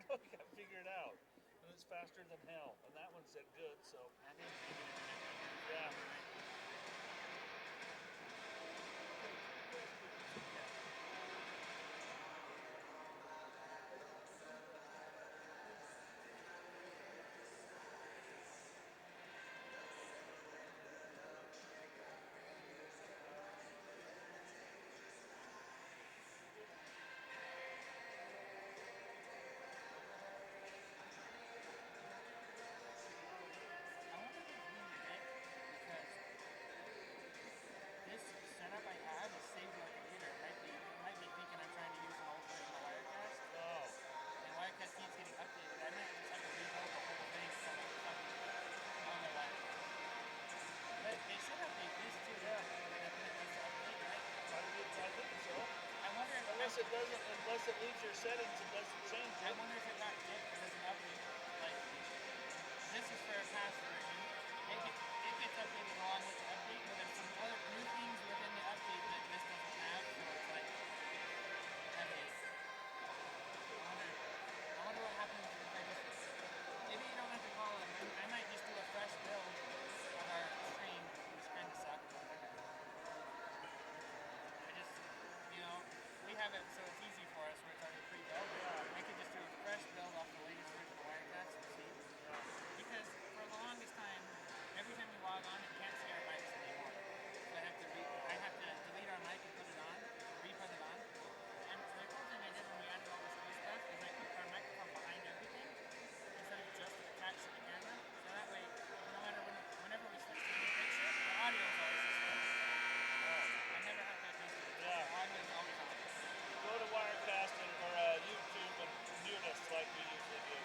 I know you got to figure it out. And it's faster than hell. And that one said good, so. Yeah. I wonder if it's being a dick because this setup I have is saved my computer. It might be thinking I'm trying to use an old version of Wirecast. Oh. And Wirecast keeps getting updated. I might just have to rebuild the whole thing from like fucking I don't know why. But they should update this too. Yeah. When it needs to update, right? I think so. I wonder if Unless it leaves your settings, it doesn't change I it. wonder if it got dick because it's an update. Like this is for a past version. It gets updated along with the update, but there's some other new things within the update that this doesn't have, so it's like headache. I wonder what happens if I just maybe you don't have to call it. I might just do a fresh build of our stream, which kind of sucks. I just, we have it so it's easy for us where it's already pre-built. Yeah. I could just do a fresh build off the latest version of Wirecast and see. Because for the longest time, every time we log on, it can't see our mics anymore. So I have to delete our mic and put it on, re-put it on. And the cool thing I did when we added all this new stuff is I put our microphone behind everything instead of just attached to the camera. So that way, no matter whenever we switch to a new picture, the audio is always the same. I never have to adjust it. Yeah. The audio is always on. Go to Wirecast or YouTube and mute us like we usually do.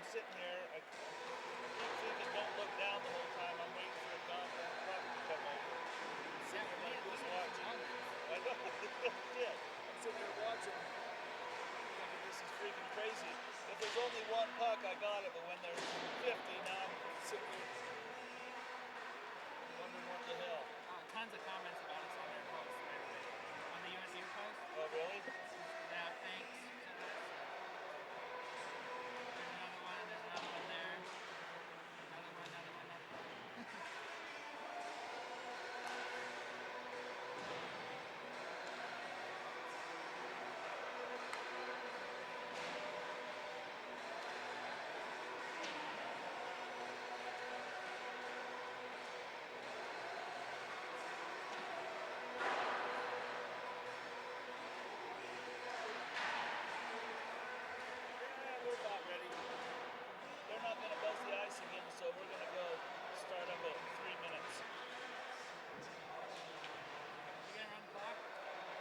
sitting here, I keep thinking don't look down the whole time. I'm waiting for a puck to come over. I'm sitting here like this watching. I know, shit. I'm sitting here watching, thinking this is freaking crazy. If there's only one puck, I got it, but when there's 50, now I'm sitting here wondering what the hell. Tons of comments about us on their post, by the way. On the USU post. Oh, really? Yeah, thanks. There's another one there. Another one. Yeah, we're about ready. They're not going to buzz the ice again, so we're going to go start up at 3 minutes. You gonna run the clock?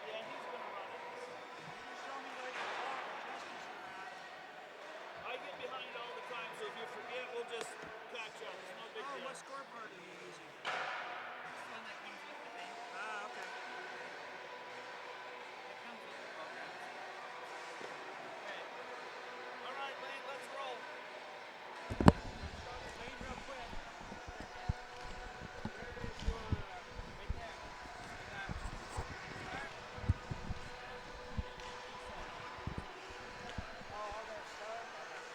Yeah, he's going to run it. You show me where the clock adjustments are at. I get behind all the time, so if you forget, we'll just catch up. It's no big deal. What score part are you using? This one that comes with the thing. Ah, okay. That comes with the program. Okay. All right, Lane, let's roll. Start the lane real quick. Where is your, Right there. We got start. all that stuff? Okay.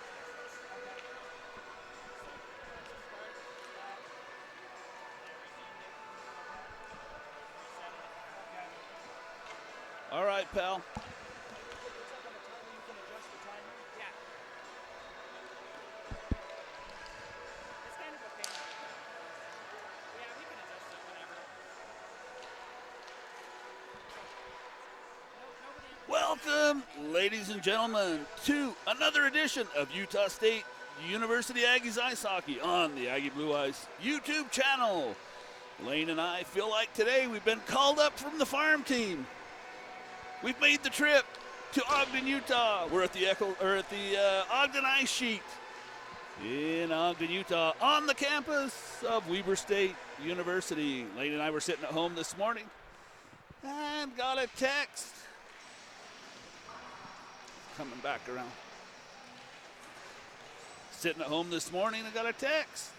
Start. Stop. They renamed it. Reset it. Okay. All right, pal. Looks like on the timer you can adjust the timer. Yeah. It's kind of a pain. Yeah, we can adjust it whenever. Welcome, ladies and gentlemen, to another edition of Utah State University Aggies Ice Hockey on the Aggie Blue Ice YouTube channel. Lane and I feel like today we've been called up from the farm team. We've made the trip to Ogden, Utah. We're at the Ogden Ice Sheet in Ogden, Utah, on the campus of Weber State University. Lane and I were sitting at home this morning and got a text. Coming back around. Sitting at home this morning and got a text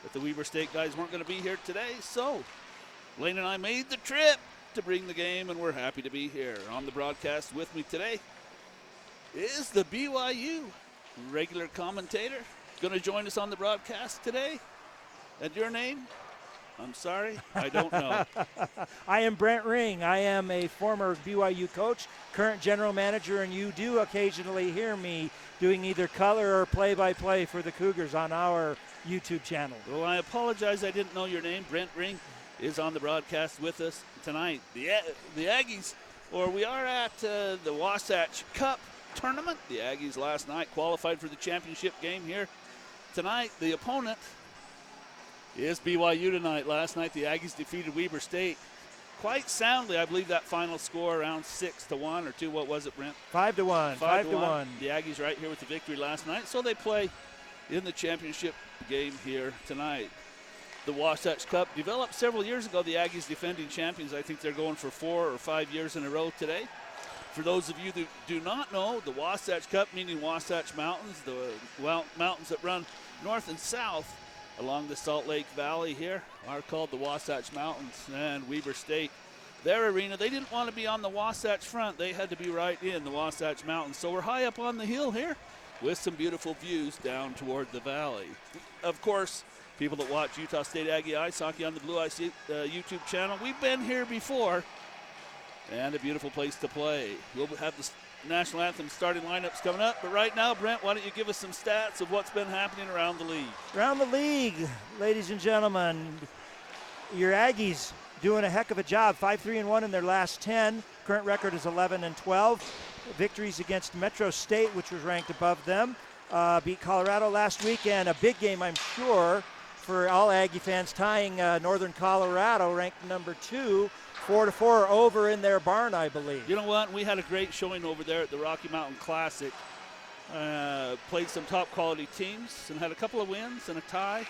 that the Weber State guys weren't going to be here today, so Lane and I made the trip to bring the game, and we're happy to be here. On the broadcast with me today is the BYU regular commentator. Going to join us on the broadcast today. And your name? I'm sorry, I don't know. I am Brent Ring. I am a former BYU coach, current general manager, and you do occasionally hear me doing either color or play-by-play for the Cougars on our YouTube channel. Well, I apologize, I didn't know your name. Brent Ring is on the broadcast with us tonight. The Aggies, or we are at the Wasatch Cup tournament. The Aggies last night qualified for the championship game here. Tonight, the opponent is BYU tonight. Last night, the Aggies defeated Weber State quite soundly. I believe that final score around 6-1 or 2. What was it, Brent? 5-1. 5-1. The Aggies right here with the victory last night. So they play in the championship game here tonight. The Wasatch Cup developed several years ago. The Aggies defending champions. I think they're going for 4 or 5 years in a row today. For those of you that do not know, the Wasatch Cup, meaning Wasatch Mountains, the mountains that run north and south along the Salt Lake Valley here, are called the Wasatch Mountains. And Weber State, their arena, they didn't want to be on the Wasatch front. They had to be right in the Wasatch Mountains. So we're high up on the hill here with some beautiful views down toward the valley. Of course, people that watch Utah State Aggie Ice Hockey on the Blue Ice YouTube channel, we've been here before, and a beautiful place to play. We'll have the national anthem starting lineups coming up, but right now, Brent, why don't you give us some stats of what's been happening around the league? Around the league, ladies and gentlemen, your Aggies doing a heck of a job. 5-3-1 in their last 10. Current record is 11-12. Victories against Metro State, which was ranked above them. Beat Colorado last weekend. A big game, I'm sure, for all Aggie fans, tying Northern Colorado, ranked number 2. 4-4 over in their barn, I believe. You know what? We had a great showing over there at the Rocky Mountain Classic. Played some top quality teams and had a couple of wins and a tie.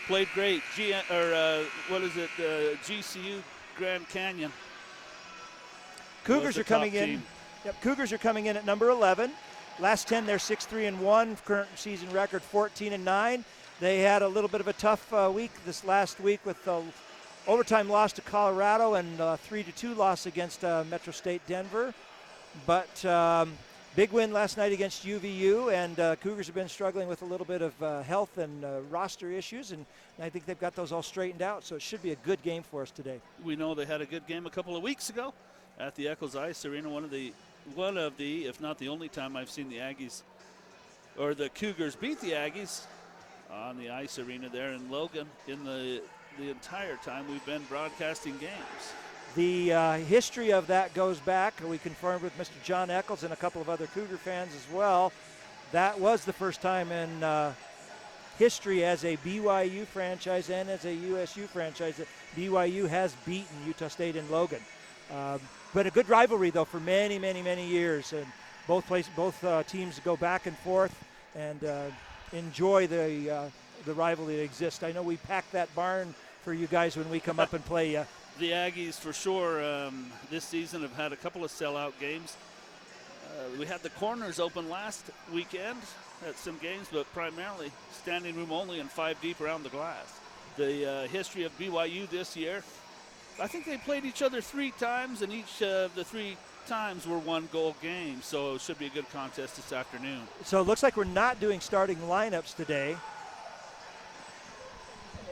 Played great. GCU Grand Canyon. Cougars are coming in. Team. Yep, Cougars are coming in at number 11. Last 10, they're 6-3-1. Current season record 14-9. They had a little bit of a tough week this last week with overtime loss to Colorado and 3-2 loss against Metro State Denver. But big win last night against UVU, and Cougars have been struggling with a little bit of health and roster issues, and I think they've got those all straightened out, so it should be a good game for us today. We know they had a good game a couple of weeks ago at the Eccles Ice Arena, one of the, if not the only time I've seen the Aggies or the Cougars beat the Aggies on the ice arena there in Logan in the entire time we've been broadcasting games. The history of that goes back, we confirmed with Mr. John Eccles and a couple of other Cougar fans as well. That was the first time in history as a BYU franchise and as a USU franchise that BYU has beaten Utah State in Logan. But a good rivalry, though, for many, many, many years. And both teams go back and forth and enjoy the rivalry that exists. I know we pack that barn for you guys when we come up and play you. The Aggies, for sure, this season have had a couple of sellout games. We had the corners open last weekend at some games, but primarily standing room only and 5 deep around the glass. The history of BYU this year, I think they played each other 3 times, and each of the 3 times were 1-goal games, so it should be a good contest this afternoon. So it looks like we're not doing starting lineups today.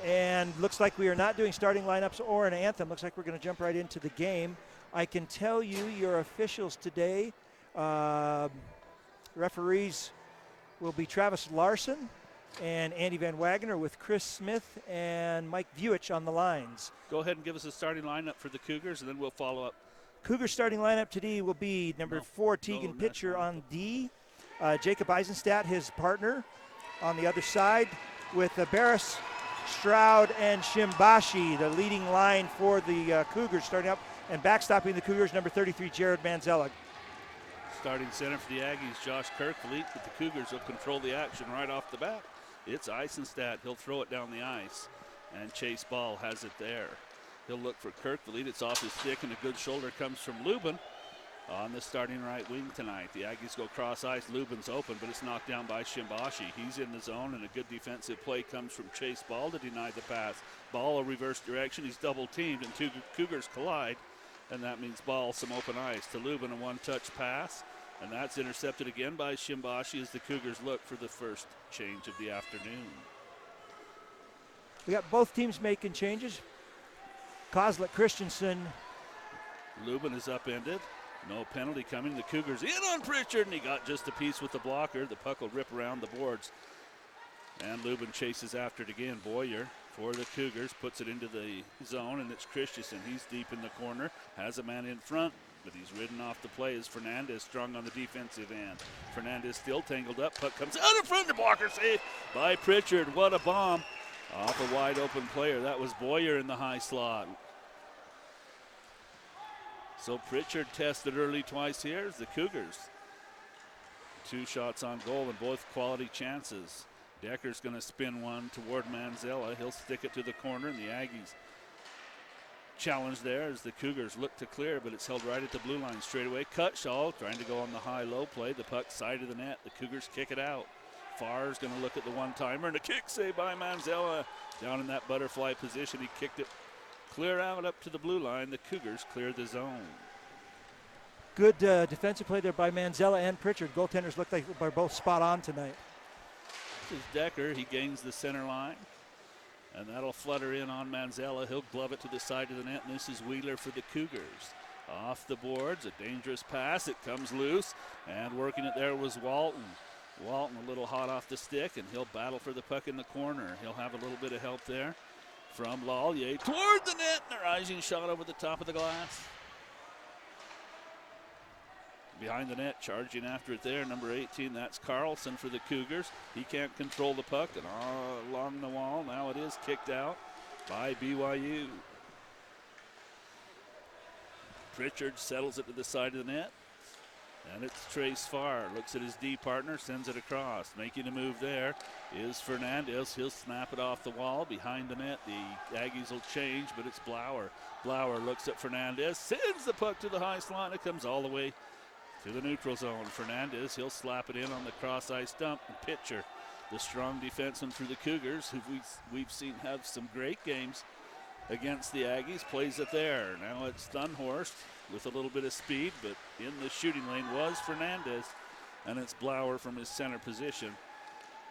And looks like we are not doing starting lineups or an anthem. Looks like we're going to jump right into the game. I can tell you your officials today. Referees will be Travis Larson and Andy Van Wagner with Chris Smith and Mike Vuich on the lines. Go ahead and give us a starting lineup for the Cougars, and then we'll follow up. Cougar starting lineup today will be number 4, Tegan Pitcher on D. Jacob Eisenstadt, his partner, on the other side with Barris, Stroud, and Shimbashi, the leading line for the Cougars starting up. And backstopping the Cougars, number 33, Jared Manzella. Starting center for the Aggies, Josh Kirkfleet, but the Cougars will control the action right off the bat. It's Eisenstadt. He'll throw it down the ice, and Chase Ball has it there. He'll look for Kirkfleet. It's off his stick, and a good shoulder comes from Lubin on the starting right wing tonight. The Aggies go cross ice. Lubin's open, but it's knocked down by Shimbashi. He's in the zone, and a good defensive play comes from Chase Ball to deny the pass. Ball a reverse direction. He's double teamed, and 2 Cougars collide, and that means Ball some open ice to Lubin, a one-touch pass, and that's intercepted again by Shimbashi as the Cougars look for the first change of the afternoon. We got both teams making changes. Kozlik Christensen. Lubin is upended. No penalty coming. The Cougars in on Pritchard, and he got just a piece with the blocker. The puck will rip around the boards. And Lubin chases after it again. Boyer for the Cougars puts it into the zone, and it's Christensen. He's deep in the corner, has a man in front, but he's ridden off the play as Fernandez strung on the defensive end. Fernandez still tangled up. Puck comes out in front. The blocker saved by Pritchard. What a bomb off a wide open player. That was Boyer in the high slot. So Pritchard tested early twice here as the Cougars. 2 shots on goal and both quality chances. Decker's going to spin one toward Manzella. He'll stick it to the corner, and the Aggies challenge there as the Cougars look to clear, but it's held right at the blue line straight away. Cutshaw trying to go on the high-low play. The puck side of the net. The Cougars kick it out. Farr's going to look at the one-timer, and a kick save by Manzella. Down in that butterfly position, he kicked it clear out up to the blue line. The Cougars clear the zone. Good defensive play there by Manzella and Pritchard. Goaltenders look like they're both spot on tonight. This is Decker. He gains the center line, and that'll flutter in on Manzella. He'll glove it to the side of the net, and this is Wheeler for the Cougars. Off the boards, a dangerous pass. It comes loose, and working it there was Walton. Walton a little hot off the stick, and he'll battle for the puck in the corner. He'll have a little bit of help there from Lallier toward the net, and a rising shot over the top of the glass. Behind the net, charging after it there, number 18, that's Carlson for the Cougars. He can't control the puck, and along the wall, now it is kicked out by BYU. Pritchard settles it to the side of the net. And it's Trace Farr. Looks at his D partner, sends it across. Making a move there is Fernandez. He'll snap it off the wall behind the net. The Aggies will change, but it's Blower. Blower looks at Fernandez, sends the puck to the high slot. It comes all the way to the neutral zone. Fernandez, he'll slap it in on the cross ice dump. And Pitcher, the strong defenseman for the Cougars, who we've seen have some great games against the Aggies, plays it there. Now it's Dunhorst with a little bit of speed, but in the shooting lane was Fernandez, and it's Blower from his center position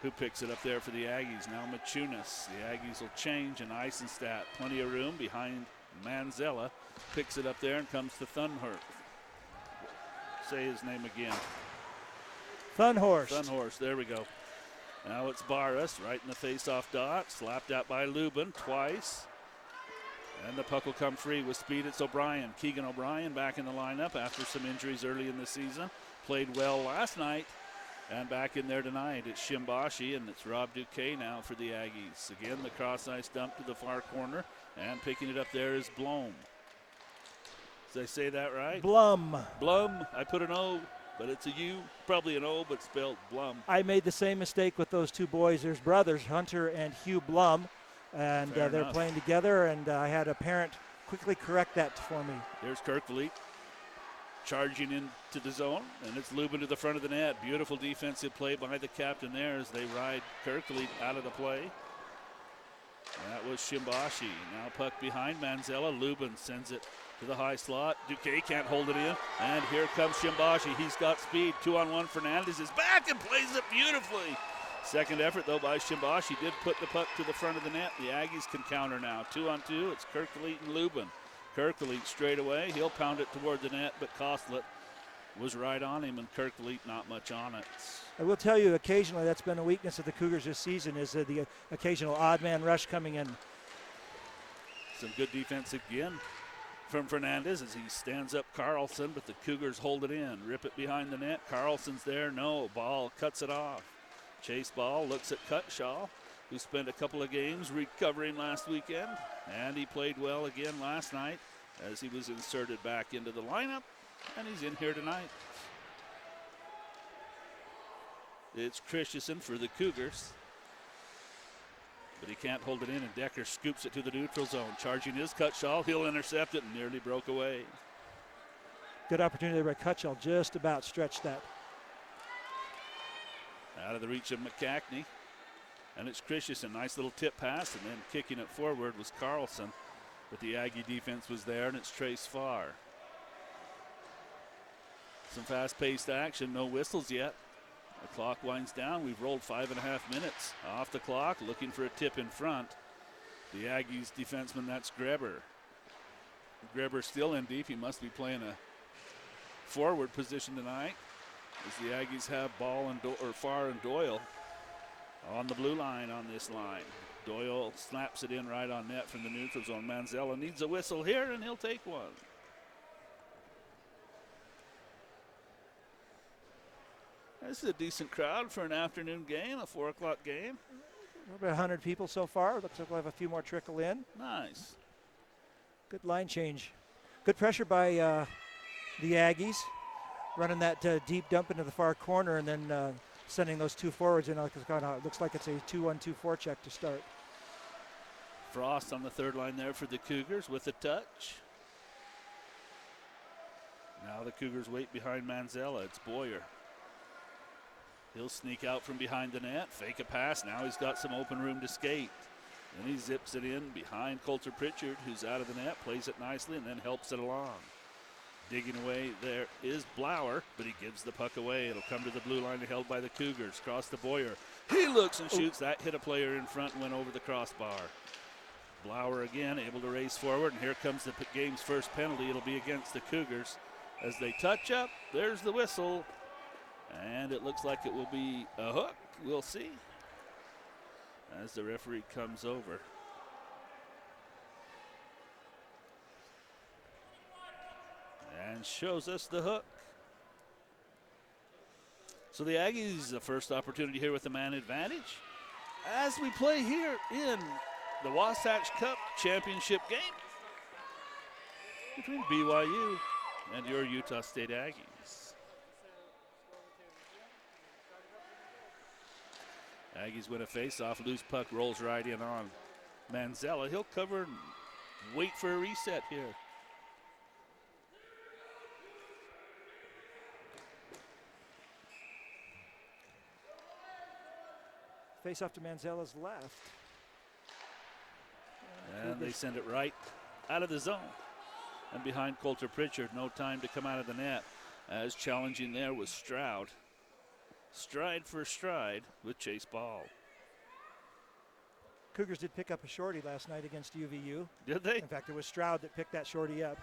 who picks it up there for the Aggies. Now Machunas. The Aggies will change, and Eisenstadt, plenty of room behind Manzella, picks it up there and comes to Dunhorst. Say his name again. Dunhorst. Dunhorst, there we go. Now it's Barras right in the face-off dot, slapped out by Lubin twice. And the puck will come free with speed. It's O'Brien. Keegan O'Brien back in the lineup after some injuries early in the season. Played well last night and back in there tonight. It's Shimbashi, and it's Rob Duquet now for the Aggies. Again, the cross-ice dump to the far corner, and picking it up there is Blom. Did I say that right? Blum. Blum. I put an O, but it's a U. Probably an O, but spelled Blum. I made the same mistake with those two boys. There's brothers, Hunter and Hugh Blum. And they're playing together, and I had a parent quickly correct that for me. There's Kirkvliet charging into the zone, and it's Lubin to the front of the net. Beautiful defensive play by the captain there as they ride Kirkvliet out of the play. That was Shimbashi. Now puck behind Manzella. Lubin sends it to the high slot. Duquet can't hold it in, and here comes Shimbashi. He's got speed. 2-on-1. Fernandez is back and plays it beautifully. Second effort, though, by Shimbashi. Did put the puck to the front of the net. The Aggies can counter now. 2-on-2. It's Kirkvliet and Lubin. Kirkvliet straight away. He'll pound it toward the net, but Kostlet was right on him, and Kirkvliet not much on it. I will tell you, occasionally that's been a weakness of the Cougars this season, is the occasional odd man rush coming in. Some good defense again from Fernandez as he stands up Carlson, but the Cougars hold it in. Rip it behind the net. Carlson's there. No. Ball cuts it off. Chase Ball looks at Cutshaw, who spent a couple of games recovering last weekend, and he played well again last night as he was inserted back into the lineup, and he's in here tonight. It's Christensen for the Cougars, but he can't hold it in, and Decker scoops it to the neutral zone. Charging is Cutshaw. He'll intercept it and nearly broke away. Good opportunity by Cutshaw, just about stretched that. Out of the reach of McCackney. And it's Christensen. Nice little tip pass, and then kicking it forward was Carlson. But the Aggie defense was there, and it's Trace Farr. Some fast-paced action. No whistles yet. The clock winds down. We've rolled 5.5 minutes off the clock, looking for a tip in front. The Aggies defenseman, that's Greber. Greber still in deep. He must be playing a forward position tonight, as the Aggies have Ball and Farr and Doyle on the blue line on this line. Doyle slaps it in right on net from the neutral zone. Manzella needs a whistle here, and he'll take one. This is a decent crowd for an afternoon game, a 4 o'clock game. About 100 people so far. Looks like we'll have a few more trickle in. Nice. Good line change. Good pressure by the Aggies. Running that deep dump into the far corner, and then sending those two forwards in. It looks like it's a 2-1-2 forecheck to start. Frost on the third line there for the Cougars with a touch. Now the Cougars wait behind Manzella. It's Boyer. He'll sneak out from behind the net, fake a pass. Now he's got some open room to skate. Then he zips it in behind Coulter Pritchard, who's out of the net, plays it nicely, and then helps it along. Digging away there is Blower, but he gives the puck away. It'll come to the blue line held by the Cougars. Cross to Boyer. He looks and shoots. That hit a player in front and went over the crossbar. Blower again able to race forward, and here comes the game's first penalty. It'll be against the Cougars. As they touch up, there's the whistle, and it looks like it will be a hook. We'll see as the referee comes over. And shows us the hook. So the Aggies, the first opportunity here with the man advantage as we play here in the Wasatch Cup championship game between BYU and your Utah State Aggies. Aggies win a face-off. Loose puck rolls right in on Manzella. He'll cover and wait for a reset here. Face off to Manzella's left. And they send it right out of the zone. And behind Coulter Pritchard, no time to come out of the net. As challenging there was Stroud. Stride for stride with Chase Ball. Cougars did pick up a shorty last night against UVU. Did they? In fact, it was Stroud that picked that shorty up.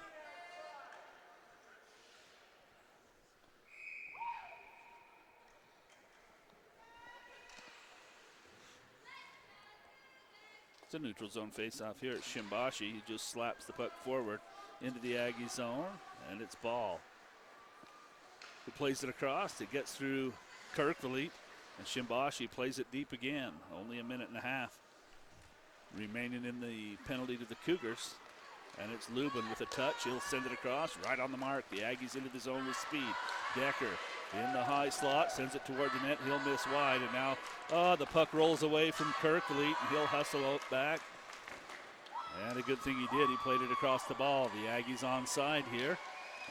It's a neutral zone face-off here at Shimbashi. He just slaps the puck forward into the Aggie zone, and it's Ball. He plays it across. It gets through Kirkville, and Shimbashi plays it deep again. Only a minute and a half remaining in the penalty to the Cougars. And it's Lubin with a touch. He'll send it across, right on the mark. The Aggies into the zone with speed. Decker in the high slot, sends it toward the net. He'll miss wide, and now the puck rolls away from Kirkville, and he'll hustle out back. And a good thing he did. He played it across the ball. The Aggies onside here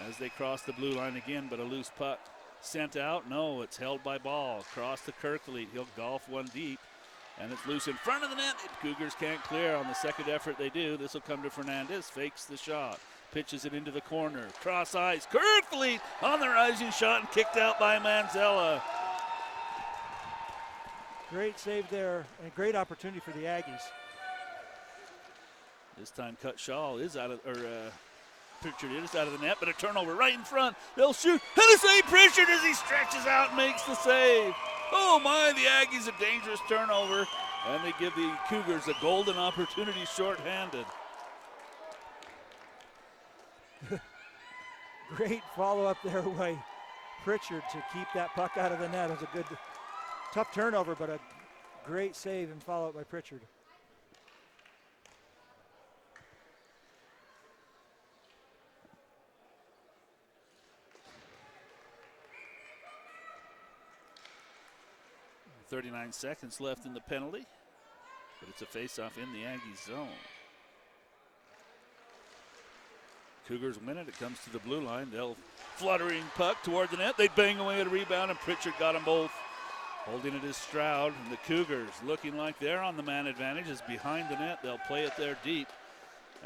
as they cross the blue line again, but a loose puck sent out. No, it's held by Ball. Across to Kirkville. He'll golf one deep, and it's loose in front of the net. Cougars can't clear on the second effort they do. This will come to Fernandez. Fakes the shot. Pitches it into the corner. Cross ice. Kirkville on the rising shot and kicked out by Manzella. Great save there and a great opportunity for the Aggies. This time Cutshaw is out of, Pritchard is out of the net, but a turnover right in front. They'll shoot. And a save, Pritchard, as he stretches out and makes the save. Oh my, the Aggies a dangerous turnover, and they give the Cougars a golden opportunity shorthanded. Great follow-up there by Pritchard to keep that puck out of the net. It was a good, tough turnover, but a great save and follow-up by Pritchard. .39 seconds left in the penalty, but it's a face-off in the Aggies zone. Cougars win it. It comes to the blue line. They'll fluttering puck toward the net. They bang away at a rebound, and Pritchard got them both. Holding it is Stroud, and the Cougars looking like they're on the man advantage is behind the net. They'll play it there deep.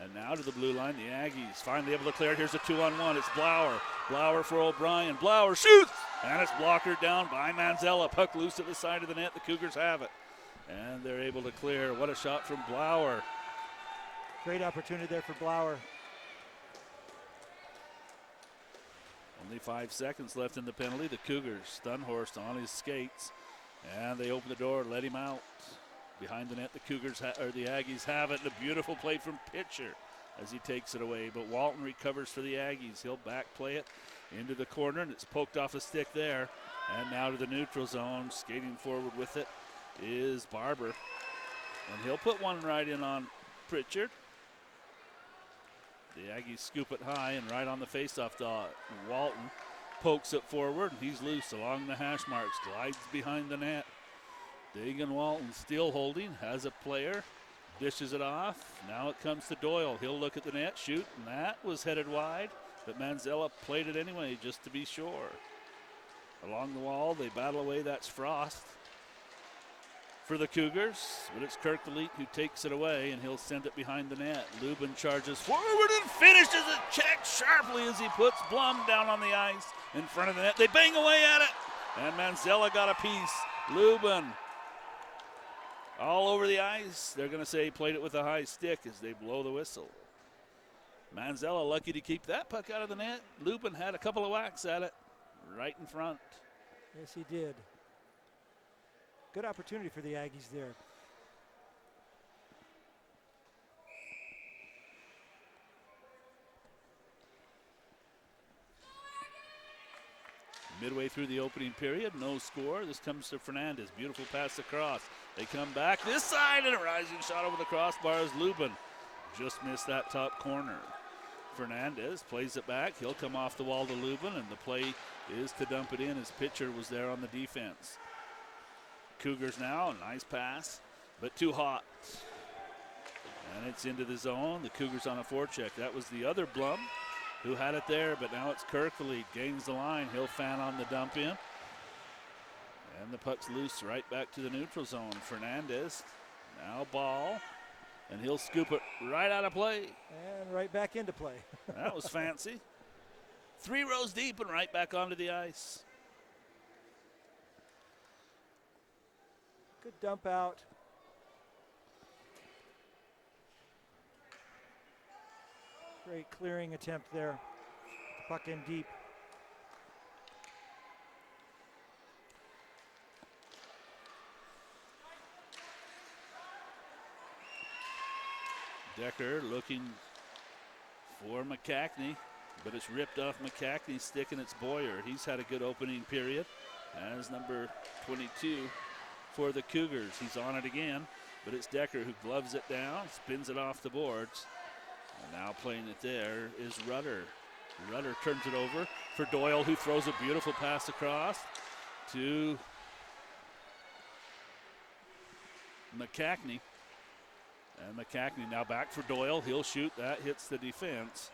And now to the blue line, the Aggies finally able to clear it. Here's a 2-on-1. It's Blauer. Blauer for O'Brien. Blauer shoots! And it's blockered down by Manzella. Puck loose at the side of the net. The Cougars have it. And they're able to clear. What a shot from Blauer. Great opportunity there for Blauer. Only 5 seconds left in the penalty. The Cougars, Stunhorst on his skates. And they open the door, let him out. Behind the net, the the Aggies have it. And a beautiful play from Pitcher as he takes it away. But Walton recovers for the Aggies. He'll back play it into the corner, and it's poked off a stick there. And now to the neutral zone. Skating forward with it is Barber. And he'll put one right in on Pritchard. The Aggies scoop it high and right on the faceoff dot. Walton pokes it forward, and he's loose along the hash marks. Glides behind the net. Dagan Walton still holding, has a player, dishes it off. Now it comes to Doyle. He'll look at the net, shoot, and that was headed wide. But Manzella played it anyway, just to be sure. Along the wall, they battle away. That's Frost for the Cougars. But it's Kirkville who takes it away, and he'll send it behind the net. Lubin charges forward and finishes it. Checked sharply as he puts Blum down on the ice in front of the net. They bang away at it, and Manzella got a piece. Lubin all over the ice. They're going to say he played it with a high stick as they blow the whistle. Manzella lucky to keep that puck out of the net. Lubin had a couple of whacks at it right in front. Yes, he did. Good opportunity for the Aggies there. Midway through the opening period, no score. This comes to Fernandez. Beautiful pass across. They come back this side, and a rising shot over the crossbar as Lubin just missed that top corner. Fernandez plays it back. He'll come off the wall to Lubin, and the play is to dump it in as Pitcher was there on the defense. Cougars now. Nice pass, but too hot. And it's into the zone. The Cougars on a forecheck. That was the other Blum who had it there, but now it's Kirkley. Gains the line. He'll fan on the dump in. And the puck's loose right back to the neutral zone. Fernandez, now ball, and he'll scoop it right out of play. And right back into play. That was fancy. 3 rows deep and right back onto the ice. Good dump out. Great clearing attempt there. Puck in deep. Decker looking for McCackney, but it's ripped off McCackney's stick and it's Boyer. He's had a good opening period as number 22 for the Cougars. He's on it again, but it's Decker who gloves it down, spins it off the boards. And now playing it there is Rudder. Rudder turns it over for Doyle, who throws a beautiful pass across to McCackney. And McCackney now back for Doyle. He'll shoot. That hits the defense.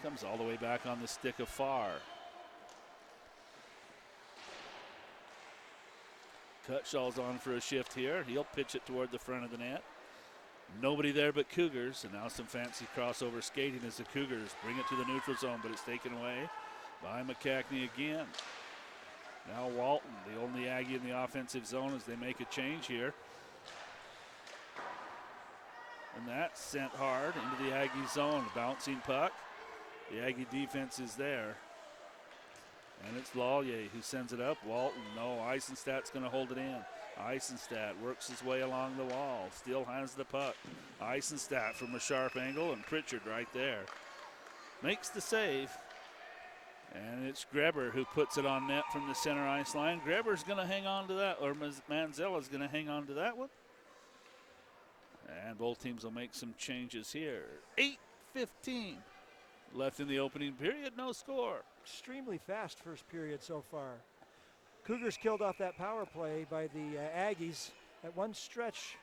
Comes all the way back on the stick of Farr. Cutshaw's on for a shift here. He'll pitch it toward the front of the net. Nobody there but Cougars, and now some fancy crossover skating as the Cougars bring it to the neutral zone, but it's taken away by McCackney again. Now Walton, the only Aggie in the offensive zone as they make a change here. And that's sent hard into the Aggie zone. Bouncing puck. The Aggie defense is there. And it's Lallier who sends it up. Walton, no, Eisenstadt's going to hold it in. Eisenstadt works his way along the wall. Still has the puck. Eisenstadt from a sharp angle, and Pritchard right there. Makes the save. And it's Greber who puts it on net from the center ice line. Greber's going to hang on to that, or Manzella's going to hang on to that one. And both teams will make some changes here. 8:15 left in the opening period, no score. Extremely fast first period so far. Cougars killed off that power play by the Aggies. At one stretch,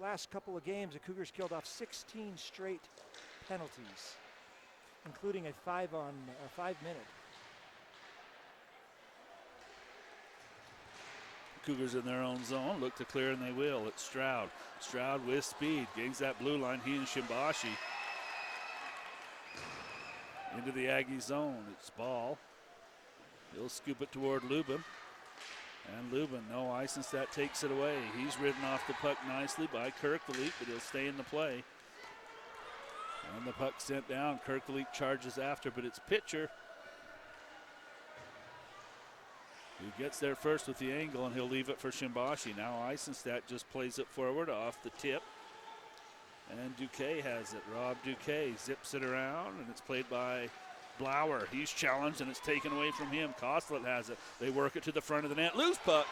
last couple of games, the Cougars killed off 16 straight penalties, including a 5-minute. Cougars in their own zone, look to clear and they will. It's Stroud. Stroud with speed, gains that blue line. He and Shimbashi into the Aggie zone. It's Ball. He'll scoop it toward Lubin. And Lubin, no, Eisenstadt takes it away. He's ridden off the puck nicely by Kirkley, but he'll stay in the play. And the puck sent down. Kirkley charges after, but it's Pitcher who gets there first with the angle, and he'll leave it for Shimbashi. Now Eisenstadt just plays it forward off the tip. And Duque has it. Rob Duque zips it around, and it's played by Blauer. He's challenged, and it's taken away from him. Kostlet has it. They work it to the front of the net. Loose puck.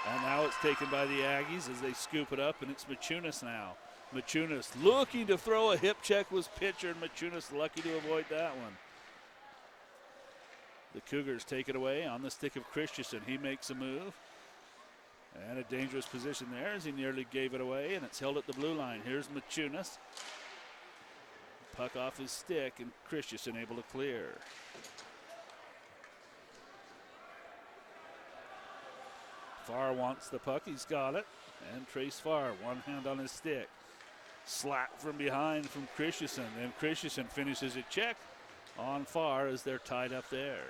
And now it's taken by the Aggies as they scoop it up, and it's Machunas now. Machunas looking to throw a hip check was Pitcher, and Machunas lucky to avoid that one. The Cougars take it away on the stick of Christensen. He makes a move. And a dangerous position there as he nearly gave it away, and it's held at the blue line. Here's Machunas. Puck off his stick, and Christensen able to clear. Farr wants the puck. He's got it. And Trace Farr, one hand on his stick. Slap from behind from Christensen. Then Christensen finishes a check on Farr as they're tied up there.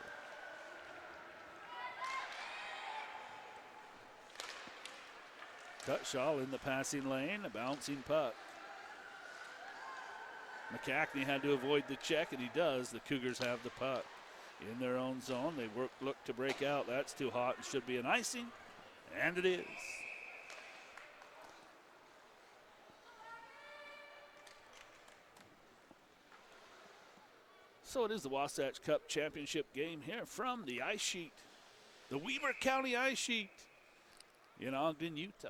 Cutshaw in the passing lane, a bouncing puck. McCackney had to avoid the check, and he does. The Cougars have the puck in their own zone. They look to break out. That's too hot and should be an icing, and it is. So it is the Wasatch Cup Championship game here from the ice sheet, the Weber County ice sheet in Ogden, Utah.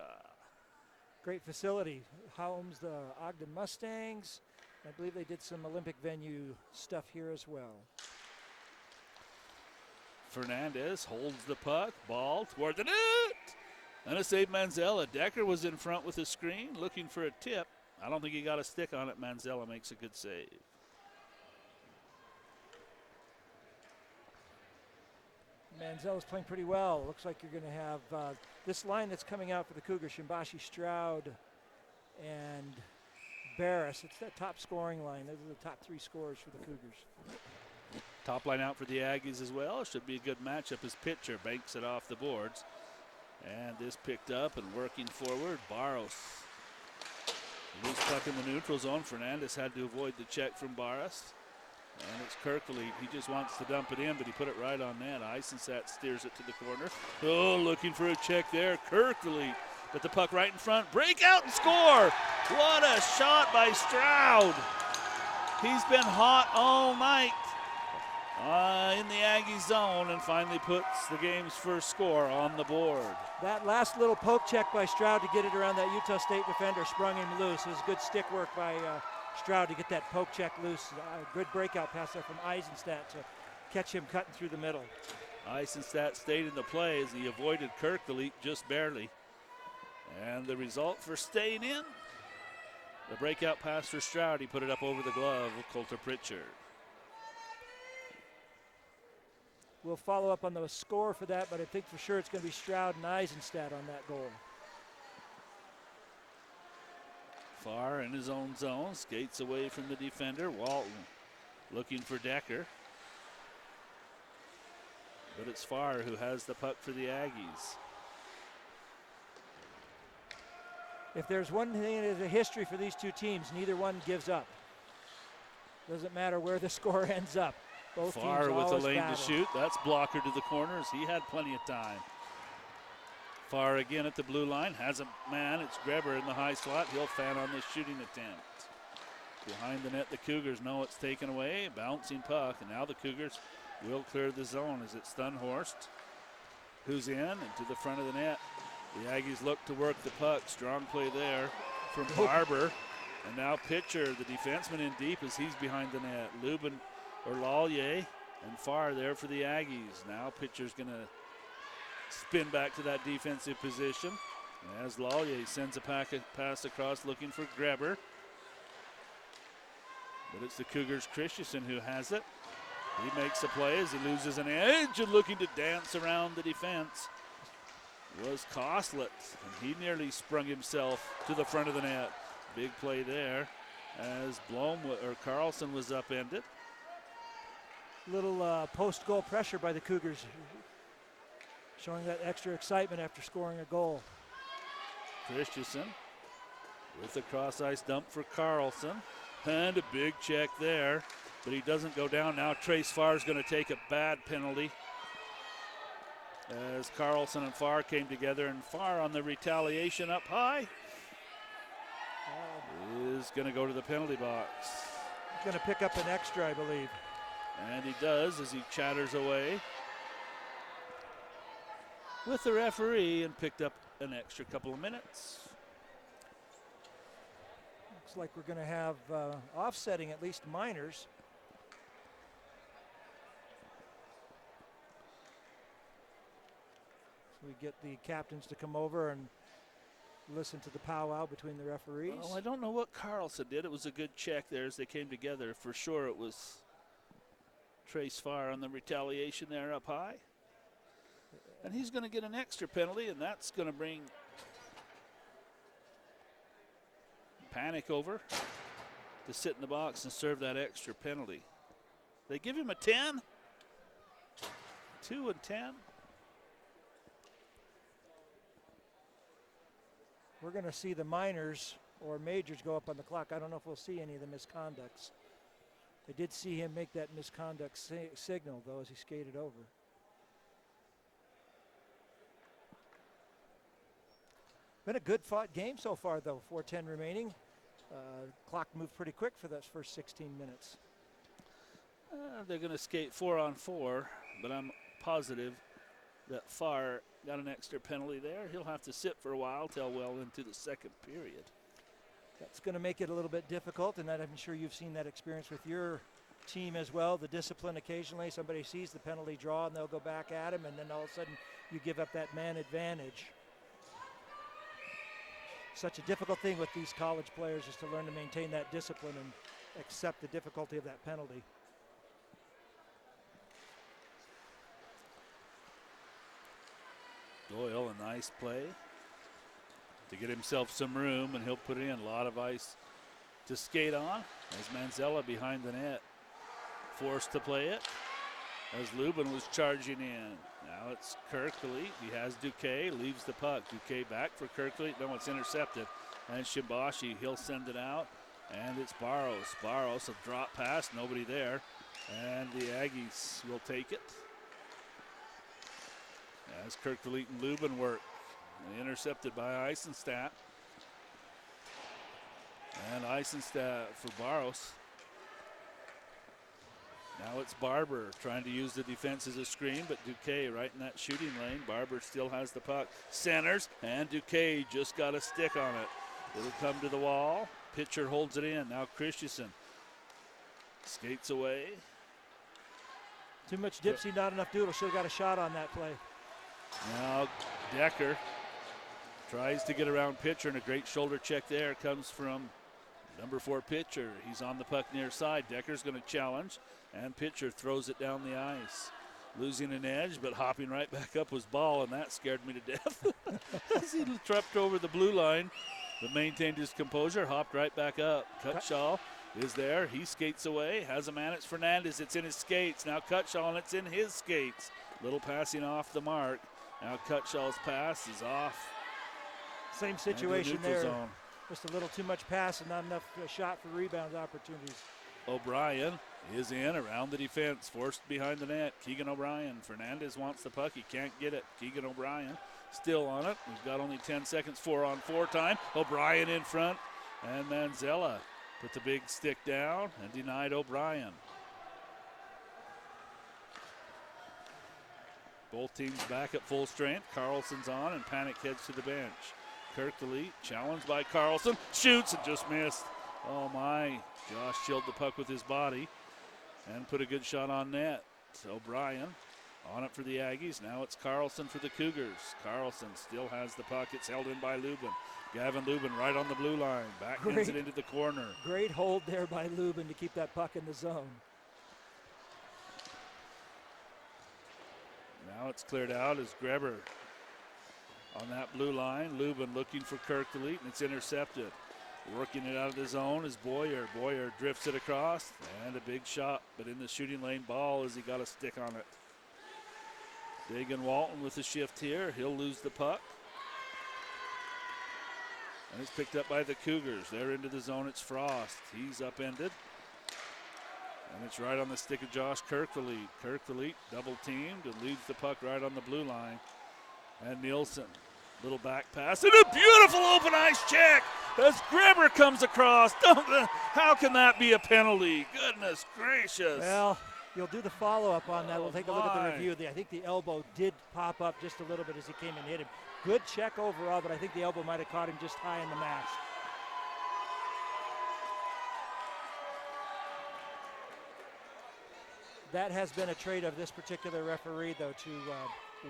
Great facility. Homes the Ogden Mustangs. I believe they did some Olympic venue stuff here as well. Fernandez holds the puck, ball toward the net. And a save Manzella. Decker was in front with a screen looking for a tip. I don't think he got a stick on it. Manzella makes a good save. Manzella's playing pretty well. Looks like you're going to have this line that's coming out for the Cougars, Shimbashi, Stroud, and Barris. It's that top scoring line. Those are the top three scorers for the Cougars. Top line out for the Aggies as well. Should be a good matchup as pitcher banks it off the boards. And this picked up and working forward. Barros. Loose puck in the neutral zone. Fernandez had to avoid the check from Barros. And it's Kirkley. He just wants to dump it in, but he put it right on net. Eisenstadt steers it to the corner. Oh, looking for a check there. Kirkley. But the puck right in front. Break out and score. What a shot by Stroud. He's been hot all night in the Aggie zone and finally puts the game's first score on the board. That last little poke check by Stroud to get it around that Utah State defender sprung him loose. It was good stick work by Stroud to get that poke check loose. Good breakout pass there from Eisenstadt to catch him cutting through the middle. Eisenstadt stayed in the play as he avoided Kirkley just barely. And the result for staying in, the breakout pass for Stroud. He put it up over the glove of Coulter Pritchard. We'll follow up on the score for that, but I think for sure it's going to be Stroud and Eisenstadt on that goal. Farr in his own zone, skates away from the defender. Walton looking for Decker. But it's Farr who has the puck for the Aggies. If there's one thing that is a history for these two teams, neither one gives up. Doesn't matter where the score ends up. Both Farr teams with a always lane battle. to shoot. That's blocker to the corners. He had plenty of time. Farr again at the blue line. Has a man. It's Greber in the high slot. He'll fan on this shooting attempt. Behind the net, the Cougars know it's taken away. Bouncing puck. And now the Cougars will clear the zone as it's Stunhorst, who's in and to the front of the net. The Aggies look to work the puck. Strong play there from Barber. And now Pitcher, the defenseman, in deep as he's behind the net. Lubin or Lallier and Farr there for the Aggies. Now Pitcher's going to spin back to that defensive position as Lallier sends a pass across looking for Greber. But it's the Cougars' Christensen who has it. He makes a play as he loses an edge and looking to dance around the defense was Koslet, and he nearly sprung himself to the front of the net. Big play there as Carlson was upended. Little post-goal pressure by the Cougars, showing that extra excitement after scoring a goal. Christensen with the cross-ice dump for Carlson, and a big check there, but he doesn't go down. Now Trace Farr is going to take a bad penalty as Carlson and Farr came together, and Farr on the retaliation up high is going to go to the penalty box. He's going to pick up an extra, I believe. And he does as he chatters away with the referee and picked up an extra couple of minutes. Looks like we're going to have offsetting at least minors. So we get the captains to come over and listen to the powwow between the referees. Well, I don't know what Carlson did. It was a good check there as they came together. For sure it was Trace Farr on the retaliation there up high. And he's going to get an extra penalty, and that's going to bring Panic over to sit in the box and serve that extra penalty. They give him a 10. 2 and 10. We're going to see the minors or majors go up on the clock. I don't know if we'll see any of the misconducts. I did see him make that misconduct signal, though, as he skated over. Been a good fought game so far, though. 4:10 remaining. Clock moved pretty quick for those first 16 minutes. They're going to skate 4-on-4, but I'm positive that Farr got an extra penalty there. He'll have to sit for a while till well into the second period. That's going to make it a little bit difficult, and I'm sure you've seen that experience with your team as well, the discipline occasionally. Somebody sees the penalty draw and they'll go back at him, and then all of a sudden you give up that man advantage. Such a difficult thing with these college players is to learn to maintain that discipline and accept the difficulty of that penalty. Doyle, a nice play to get himself some room, and he'll put in a lot of ice to skate on as Manzella behind the net, forced to play it as Lubin was charging in. Now it's Kirkley. He has Duque, leaves the puck. Duque back for Kirkley. No, it's intercepted. And Shimbashi, he'll send it out. And it's Barros. Barros, a drop pass, nobody there. And the Aggies will take it. As Kirkley and Lubin work. Intercepted by Eisenstadt. And Eisenstadt for Barros. Now it's Barber trying to use the defense as a screen, but Duque right in that shooting lane. Barber still has the puck. Centers, and Duque just got a stick on it. It'll come to the wall. Pitcher holds it in. Now Christensen skates away. Too much dipsy, not enough doodle. Should have got a shot on that play. Now Decker tries to get around Pitcher, and a great shoulder check there comes from number 4 Pitcher. He's on the puck near side. Decker's going to challenge, and Pitcher throws it down the ice. Losing an edge, but hopping right back up was Ball, and that scared me to death. As he tripped over the blue line, but maintained his composure, hopped right back up. Cutshaw is there. He skates away. Has a man. It's Fernandez. It's in his skates. Now Cutshaw, and it's in his skates. Little passing off the mark. Now Cutshaw's pass is off. Same situation there. Zone. Just a little too much pass and not enough shot for rebound opportunities. O'Brien is in around the defense, forced behind the net. Keegan O'Brien. Fernandez wants the puck. He can't get it. Keegan O'Brien still on it. We've got only 10 seconds, 4-on-4 time. O'Brien in front, and Manzella put the big stick down and denied O'Brien. Both teams back at full strength. Carlson's on, and Panic heads to the bench. Kirkley challenged by Carlson, shoots and just missed. Oh my, Josh chilled the puck with his body and put a good shot on net. O'Brien on it for the Aggies. Now it's Carlson for the Cougars. Carlson still has the puck. It's held in by Lubin. Gavin Lubin right on the blue line. Backhands it into the corner. Great hold there by Lubin to keep that puck in the zone. Now it's cleared out as Greber on that blue line. Lubin looking for Kirkley, and it's intercepted. Working it out of the zone is Boyer. Boyer drifts it across, and a big shot, but in the shooting lane. Ball as he got a stick on it. Dagan Walton with the shift here. He'll lose the puck. And it's picked up by the Cougars. They're into the zone. It's Frost. He's upended. And it's right on the stick of Josh Kirkley. Kirkley double teamed and leaves the puck right on the blue line. And Nielsen, little back pass, and a beautiful open ice check as Greber comes across. How can that be a penalty? Goodness gracious. Well, you'll do the follow-up on that. We'll take a look at the review. I think the elbow did pop up just a little bit as he came and hit him. Good check overall, but I think the elbow might have caught him just high in the mask. That has been a trait of this particular referee, though, to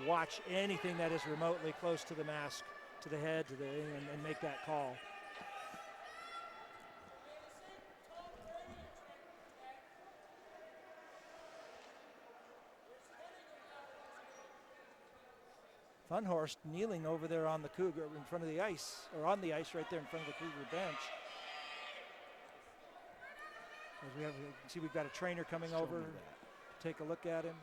watch anything that is remotely close to the mask, to the head, and make that call. Funhorst kneeling over there on the Cougar in front of the ice, or on the ice right there in front of the Cougar bench. As we have, you can see we've got a trainer coming over to take a look at him.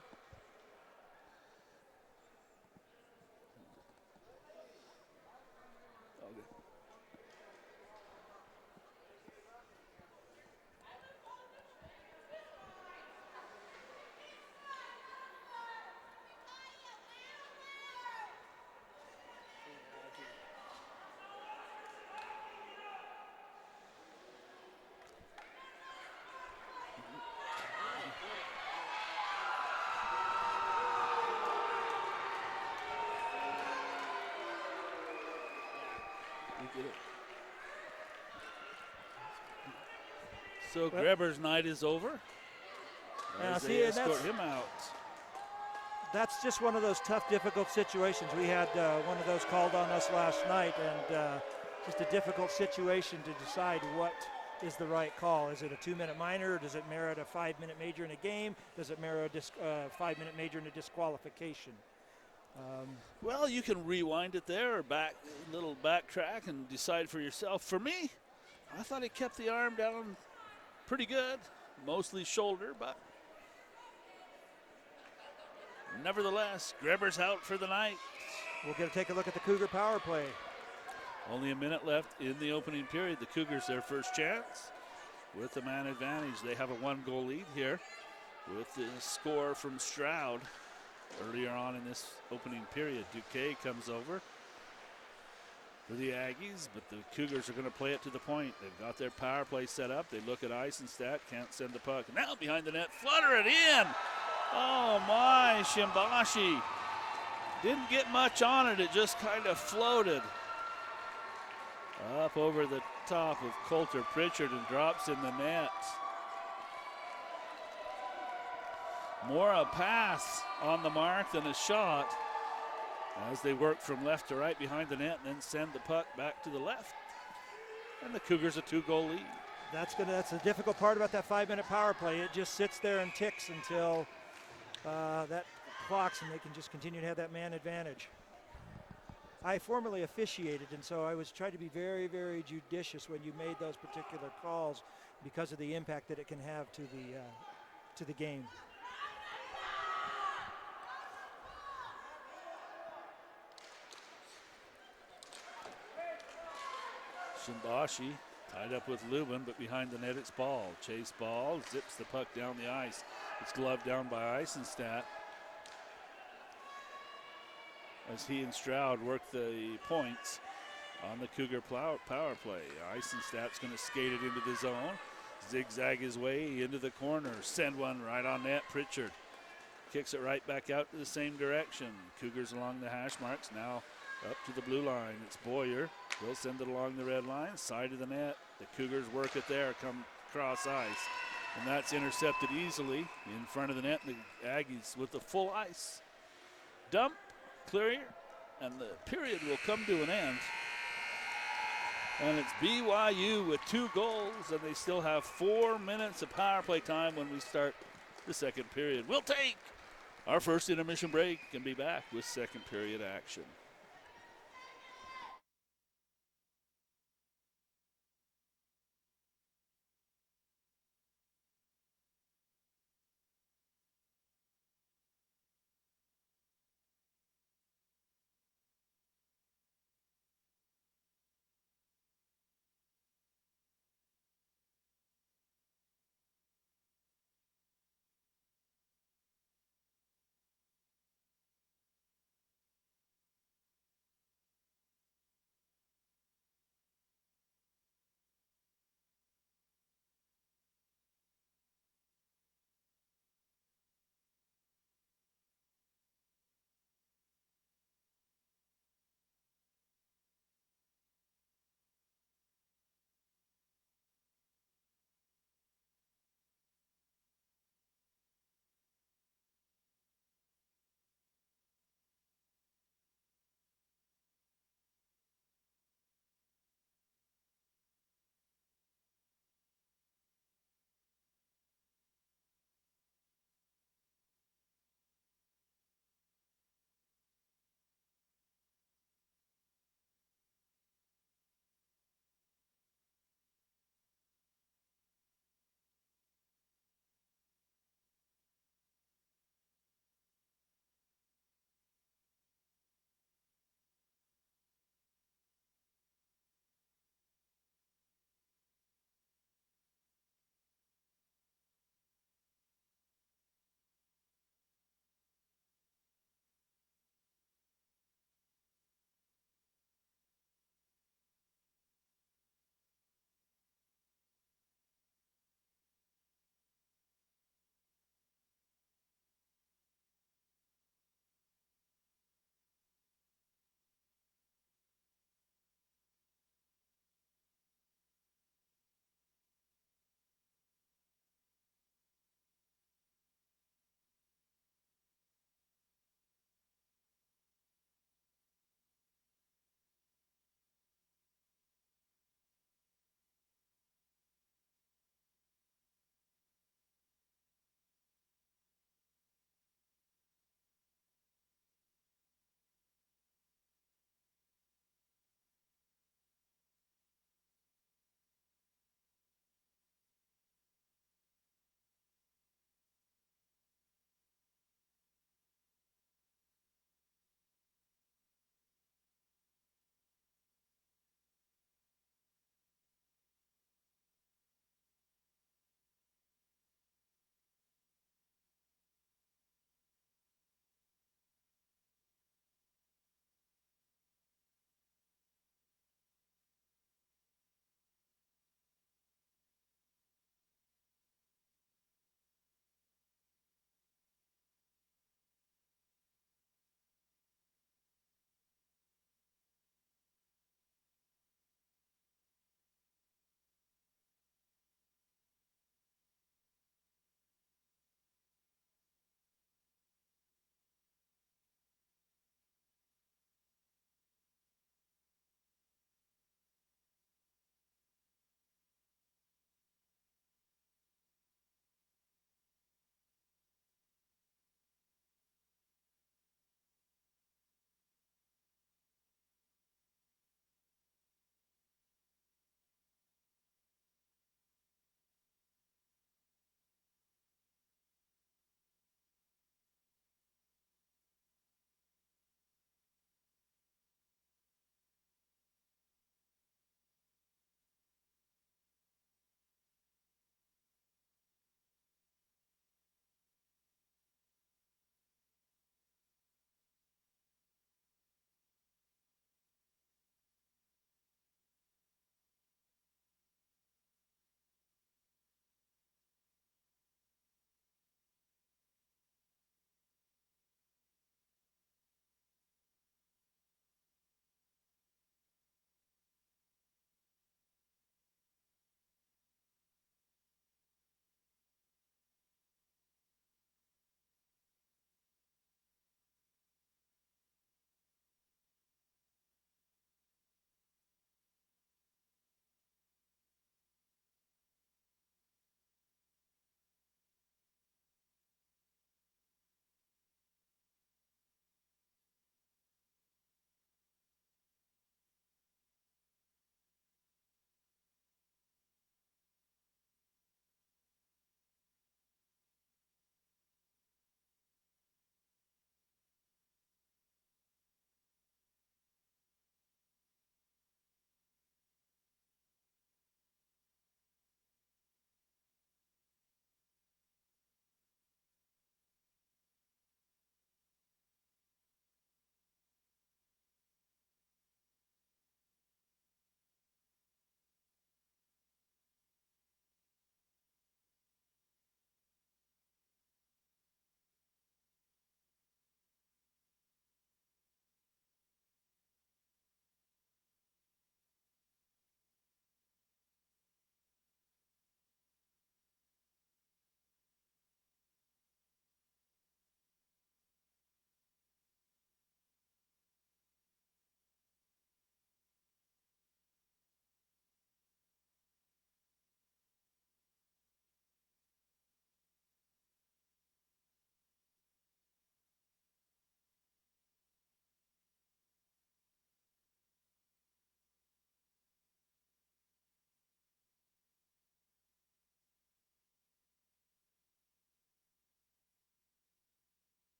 So Greber's night is over. as see, they and escort him out. that's just one of those tough, difficult situations. We had one of those called on us last night, and just a difficult situation to decide what is the right call. Is it a 2-minute minor? Or does it merit a 5-minute major in a game? Does it merit a 5-minute major in a disqualification? Well, you can rewind it there or little backtrack and decide for yourself. For me, I thought he kept the arm down pretty good, mostly shoulder, but nevertheless, Grebber's out for the night. We'll get to take a look at the Cougar power play. Only a minute left in the opening period. The Cougars their first chance with the man advantage. They have a 1-goal lead here with the score from Stroud earlier on in this opening period. Duque comes over for the Aggies, but the Cougars are going to play it to the point. They've got their power play set up. They look at Eisenstadt, can't send the puck. Now behind the net, flutter it in. Oh my, Shimbashi. Didn't get much on it. It just kind of floated up over the top of Coulter Pritchard and drops in the net. More a pass on the mark than a shot as they work from left to right behind the net and then send the puck back to the left. And the Cougars a 2-goal lead. That's the difficult part about that 5-minute power play. It just sits there and ticks until that clocks, and they can just continue to have that man advantage. I formerly officiated, and so I was trying to be very, very judicious when you made those particular calls because of the impact that it can have to the game. Shimbashi tied up with Lubin, but behind the net it's Ball. Chase Ball zips the puck down the ice. It's gloved down by Eisenstadt as he and Stroud work the points on the Cougar power play. Eisenstadt's going to skate it into the zone, zigzag his way into the corner, send one right on net. Pritchard kicks it right back out to the same direction. Cougars along the hash marks, now up to the blue line. It's Boyer. They'll send it along the red line, side of the net. The Cougars work it there, come cross ice. And that's intercepted easily in front of the net. The Aggies with the full ice dump, clear, and the period will come to an end. And it's BYU with 2 goals, and they still have 4 minutes of power play time when we start the second period. We'll take our first intermission break and be back with second period action.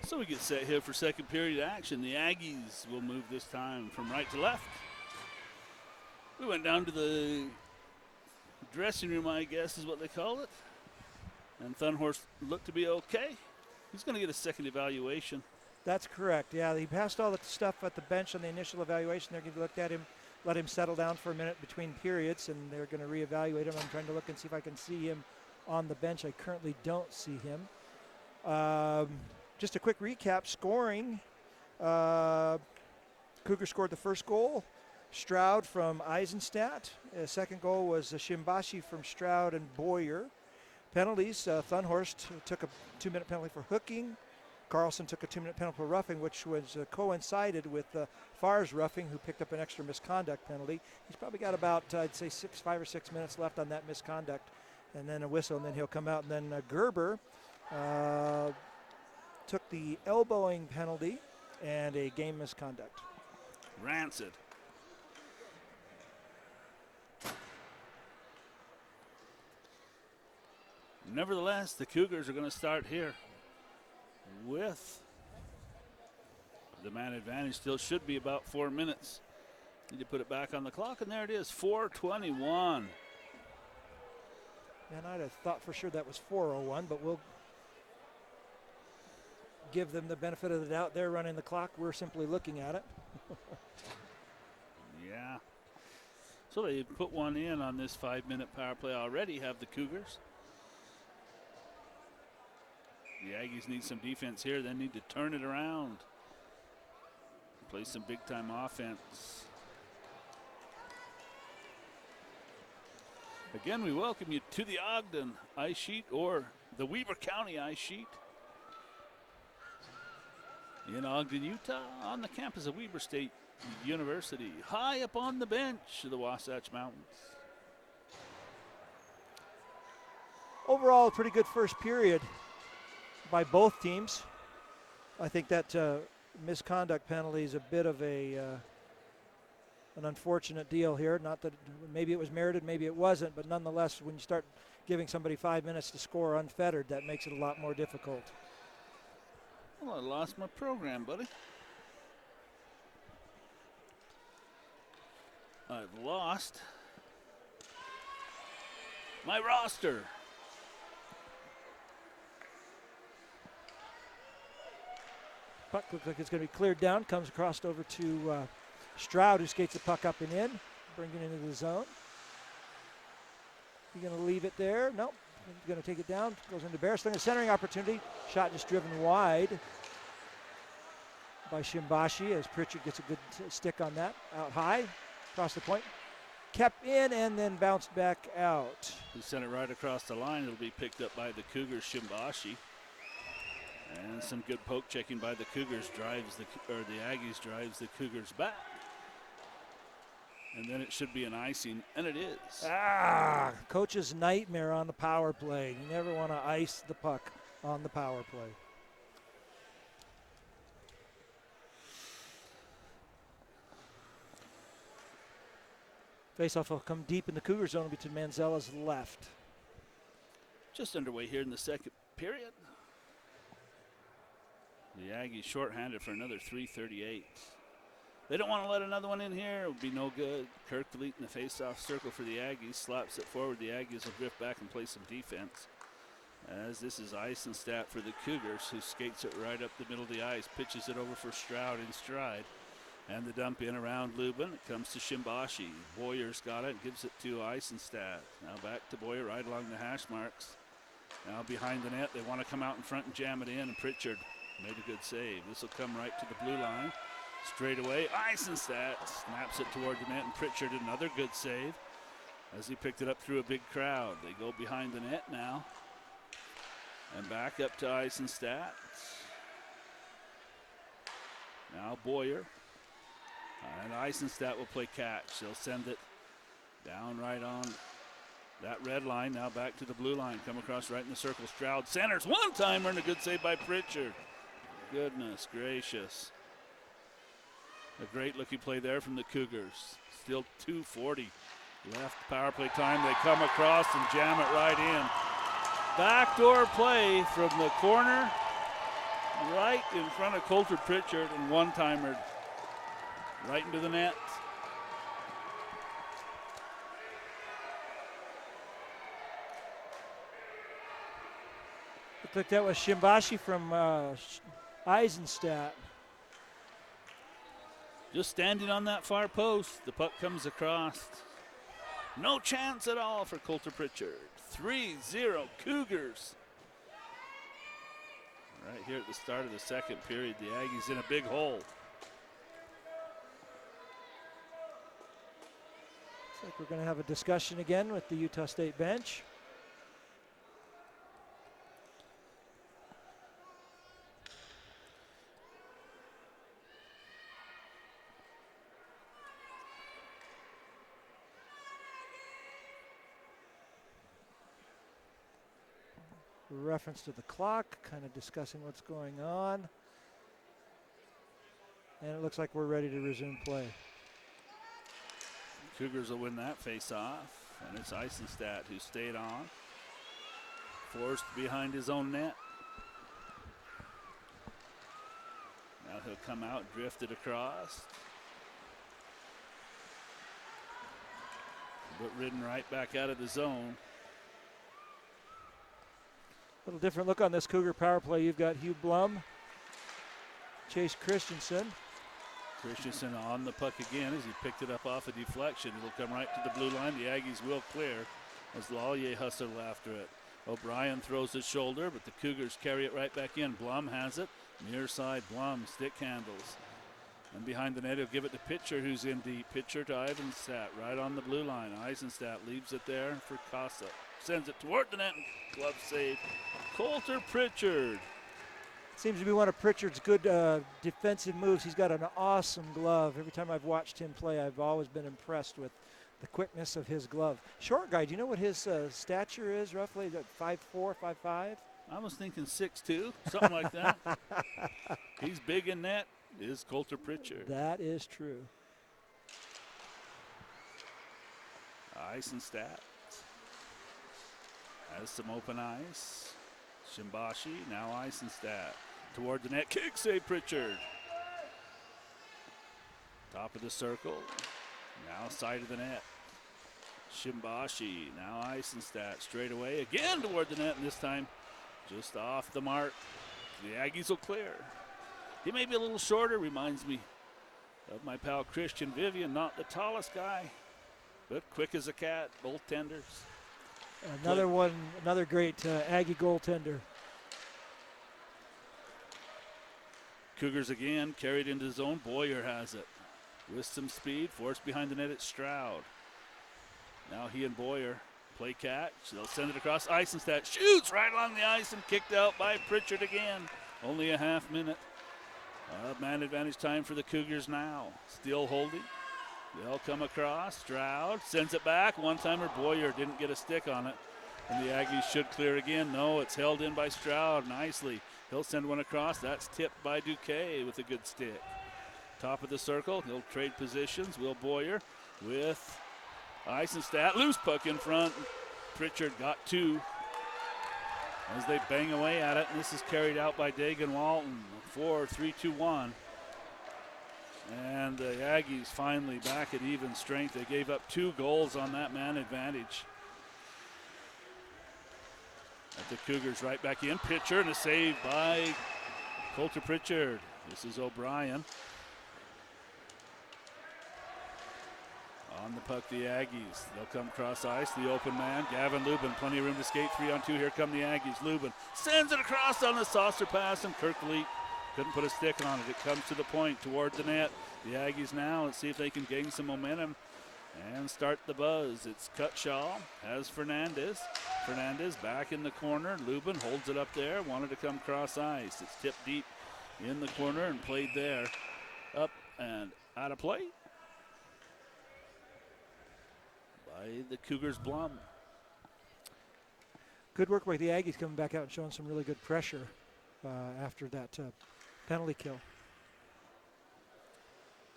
So we get set here for second period action. The Aggies will move this time from right to left. We went down to the dressing room, I guess is what they call it. And Thunhorst looked to be okay. He's going to get a second evaluation. That's correct. Yeah, he passed all the stuff at the bench on the initial evaluation. They're going to look at him, let him settle down for a minute between periods, and they're going to reevaluate him. I'm trying to look and see if I can see him on the bench. I currently don't see him. Just a quick recap, scoring. Cougar scored the first goal. Stroud from Eisenstadt. Second goal was Shimbashi from Stroud and Boyer. Penalties, Thunhorst took a 2-minute penalty for hooking. Carlson took a 2-minute penalty for roughing, which was coincided with Farr's roughing, who picked up an extra misconduct penalty. He's probably got about, I'd say, 5 or 6 minutes left on that misconduct, and then a whistle, and then he'll come out. And then Gerber took the elbowing penalty and a game misconduct. Rancid. Nevertheless, the Cougars are going to start here with the man advantage. Still should be about 4 minutes. Need to put it back on the clock, and there it is, 4:21. And I'd have thought for sure that was 4:01, but we'll give them the benefit of the doubt. They're running the clock. We're simply looking at it. Yeah. So they put one in on this 5-minute power play already, have the Cougars. The Aggies need some defense here. They need to turn it around. Play some big-time offense. Again, we welcome you to the Ogden ice sheet or the Weber County ice sheet in Ogden, Utah, on the campus of Weber State University, high up on the bench of the Wasatch Mountains. Overall, a pretty good first period by both teams. I think that misconduct penalty is a bit of an unfortunate deal here. Not that maybe it was merited, maybe it wasn't, but nonetheless, when you start giving somebody 5 minutes to score unfettered, that makes it a lot more difficult. Well, I lost my program, buddy. I've lost my roster. Puck looks like it's going to be cleared down. Comes across over to Stroud, who skates the puck up and in, bringing it into the zone. He's going to leave it there. Nope. He's going to take it down. Goes into Bearsling. A centering opportunity. Shot just driven wide by Shimbashi as Pritchard gets a good stick on that. Out high, across the point. Kept in and then bounced back out. He sent it right across the line. It'll be picked up by the Cougars, Shimbashi. And some good poke checking by the Cougars the Aggies drives the Cougars back. And then it should be an icing, and it is. Coach's nightmare on the power play. You never want to ice the puck on the power play. Faceoff will come deep in the Cougar zone to Manzella's left. Just underway here in the second period. The Aggies shorthanded for another 3:38. They don't want to let another one in here. It would be no good. Kirk Delete in the face-off circle for the Aggies. Slaps it forward. The Aggies will drift back and play some defense. As this is Eisenstadt for the Cougars, who skates it right up the middle of the ice. Pitches it over for Stroud in stride. And the dump in around Lubin. It comes to Shimbashi. Boyer's got it. Gives it to Eisenstadt. Now back to Boyer right along the hash marks. Now behind the net. They want to come out in front and jam it in. And Pritchard made a good save. This will come right to the blue line. Straight away, Eisenstadt snaps it toward the net, and Pritchard another good save as he picked it up through a big crowd. They go behind the net now. And back up to Eisenstadt. Now Boyer. And Eisenstadt will play catch. They'll send it down right on that red line. Now back to the blue line. Come across right in the circle. Stroud centers. One-timer and a good save by Pritchard. Goodness gracious. A great looking play there from the Cougars. Still 2:40 left power play time. They come across and jam it right in. Backdoor play from the corner. right in front of Coulter Pritchard and one-timer right into the net. Looked like that was Shimbashi from Eisenstadt. Just standing on that far post. The puck comes across. No chance at all for Coulter Pritchard. 3-0 Cougars. Right here at the start of the second period, the Aggies in a big hole. Looks like we're going to have a discussion again with the Utah State bench. Reference to the clock, kind of discussing what's going on. And it looks like we're ready to resume play. Cougars will win that face-off, and it's Eisenstadt who stayed on. Forced behind his own net. Now he'll come out, drifted across. But ridden right back out of the zone. Little different look on this Cougar power play. You've got Hugh Blum, Chase Christensen. Christensen on the puck again as he picked it up off a deflection. It'll come right to the blue line. The Aggies will clear as Lallier hustled after it. O'Brien throws his shoulder, but the Cougars carry it right back in. Blum has it. Near side, Blum, stick handles. And behind the net, he'll give it to Pitcher, who's in deep. Pitcher to Eisenstadt, right on the blue line. Eisenstadt leaves it there for Casa. Sends it toward the net, and glove save. Coulter Pritchard. Seems to be one of Pritchard's good defensive moves. He's got an awesome glove. Every time I've watched him play, I've always been impressed with the quickness of his glove. Short guy, do you know what his stature is roughly? 5'4", 5'5"? I was thinking 6'2", something like that. He's big in net, is Coulter Pritchard. That is true. Eisenstadt has some open ice. Shimbashi, now Eisenstadt. Toward the net, kick save Pritchard. Top of the circle, now side of the net. Shimbashi, now Eisenstadt, straight away, again toward the net, and this time just off the mark. The Aggies will clear. He may be a little shorter, reminds me of my pal Christian Vivian, not the tallest guy, but quick as a cat, both tenders. Another one, another great Aggie goaltender. Cougars again, carried into zone. Boyer has it. With some speed, forced behind the net at Stroud. Now he and Boyer play catch. They'll send it across. Eisenstadt shoots right along the ice and kicked out by Pritchard again. Only a half minute. Man advantage time for the Cougars now. Still holding. They'll come across. Stroud sends it back. One-timer Boyer didn't get a stick on it. And the Aggies should clear again. No, it's held in by Stroud nicely. He'll send one across. That's tipped by Duque with a good stick. Top of the circle. He'll trade positions. Will Boyer with Eisenstadt. Loose puck in front. Pritchard got two as they bang away at it. And this is carried out by Dagan Walton. 4-3-2-1. And the Aggies finally back at even strength. They gave up 2 goals on that man advantage. At the Cougars right back in. Pitcher and a save by Coulter Pritchard. This is O'Brien. On the puck, the Aggies. They'll come cross ice. The open man, Gavin Lubin. Plenty of room to skate. 3-on-2. Here come the Aggies. Lubin sends it across on the saucer pass, and Kirkleet couldn't put a stick on it. It comes to the point toward the net. The Aggies now, let's see if they can gain some momentum and start the buzz. It's Cutshaw, has Fernandez. Fernandez back in the corner. Lubin holds it up there, wanted to come cross ice. It's tipped deep in the corner and played there. Up and out of play by the Cougars Blum. Good work by the Aggies coming back out and showing some really good pressure after that penalty kill.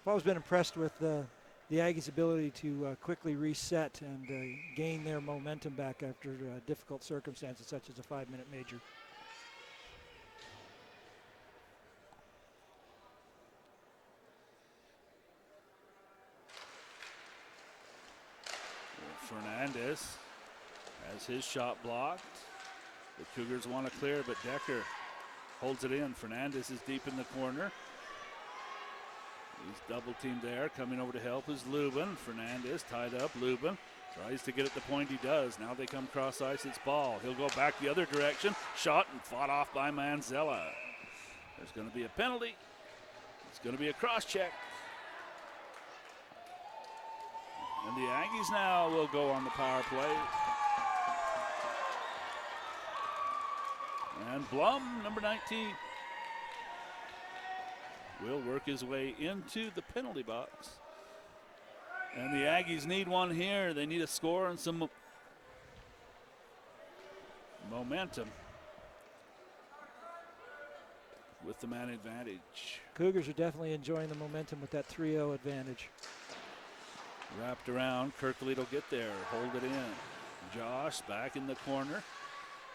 I've always been impressed with the Aggies' ability to quickly reset and gain their momentum back after difficult circumstances such as a 5-minute major. Fernandez has his shot blocked. The Cougars want to clear, but Decker holds it in. Fernandez is deep in the corner. He's double teamed there. Coming over to help is Lubin. Fernandez tied up. Lubin tries to get at the point. He does. Now they come cross ice. It's Ball. He'll go back the other direction. Shot and fought off by Manzella. There's going to be a penalty. It's going to be a cross check. And the Aggies now will go on the power play. And Blum, number 19, will work his way into the penalty box. And the Aggies need one here. They need a score and some momentum with the man advantage. Cougars are definitely enjoying the momentum with that 3-0 advantage. Wrapped around, Kirkley will get there, hold it in. Josh back in the corner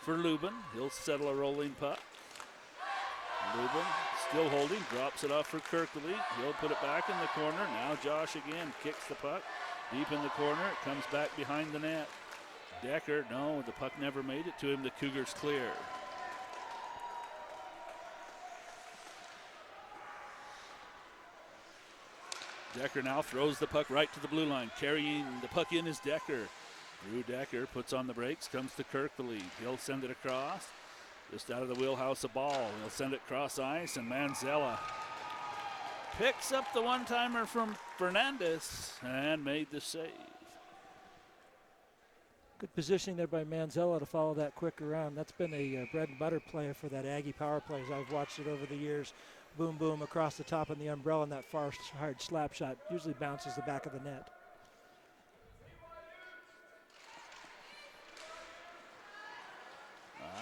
for Lubin. He'll settle a rolling puck. Lubin still holding, drops it off for Kirkley. He'll put it back in the corner. Now Josh again kicks the puck deep in the corner. It comes back behind the net. Decker, no, the puck never made it to him. The Cougars clear. Decker now throws the puck right to the blue line. Carrying the puck in is Decker. Drew Decker puts on the brakes, comes to Kirkley. He'll send it across. Just out of the wheelhouse of Ball. He'll send it cross ice, and Manzella picks up the one-timer from Fernandez and made the save. Good positioning there by Manzella to follow that quick around. That's been a bread and butter play for that Aggie power plays. I've watched it over the years. Boom, boom, across the top of the umbrella, and that far hard slap shot usually bounces the back of the net.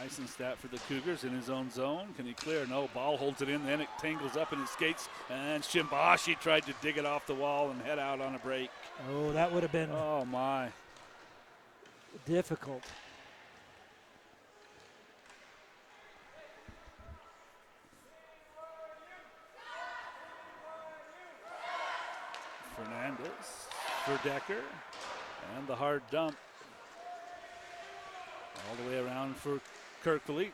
Eisenstadt for the Cougars in his own zone. Can he clear? No. Ball holds it in, then it tangles up in his skates, and Shimbashi tried to dig it off the wall and head out on a break. Oh, that would have been difficult. Fernandez for Decker, and the hard dump all the way around for Kirkley.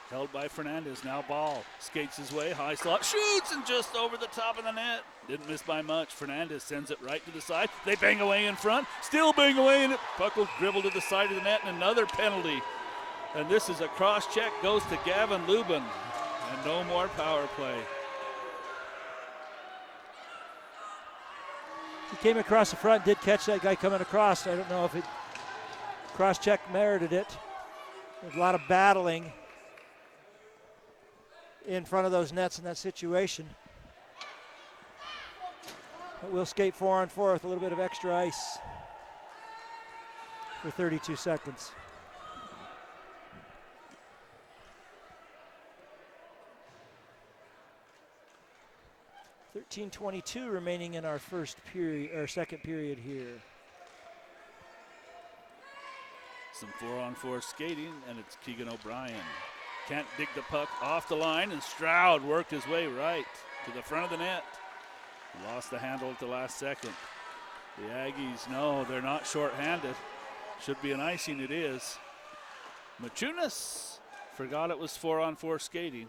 Held by Fernandez. Now Ball skates his way, high slot, shoots, and just over the top of the net. Didn't miss by much. Fernandez sends it right to the side. They bang away in front, still bang away, and it puck will dribble to the side of the net, and another penalty. And this is a cross check, goes to Gavin Lubin, and no more power play. He came across the front, did catch that guy coming across. I don't know if it cross-check merited it. There's a lot of battling in front of those nets in that situation. But we'll skate 4-on-4 with a little bit of extra ice for 32 seconds. .22 remaining in our second period here. Some 4-on-4 skating, and it's Keegan O'Brien. Can't dig the puck off the line, and Stroud worked his way right to the front of the net. Lost the handle at the last second. The Aggies, no, they're not short-handed. Should be an icing, it is. Machunas forgot it was 4-on-4 skating.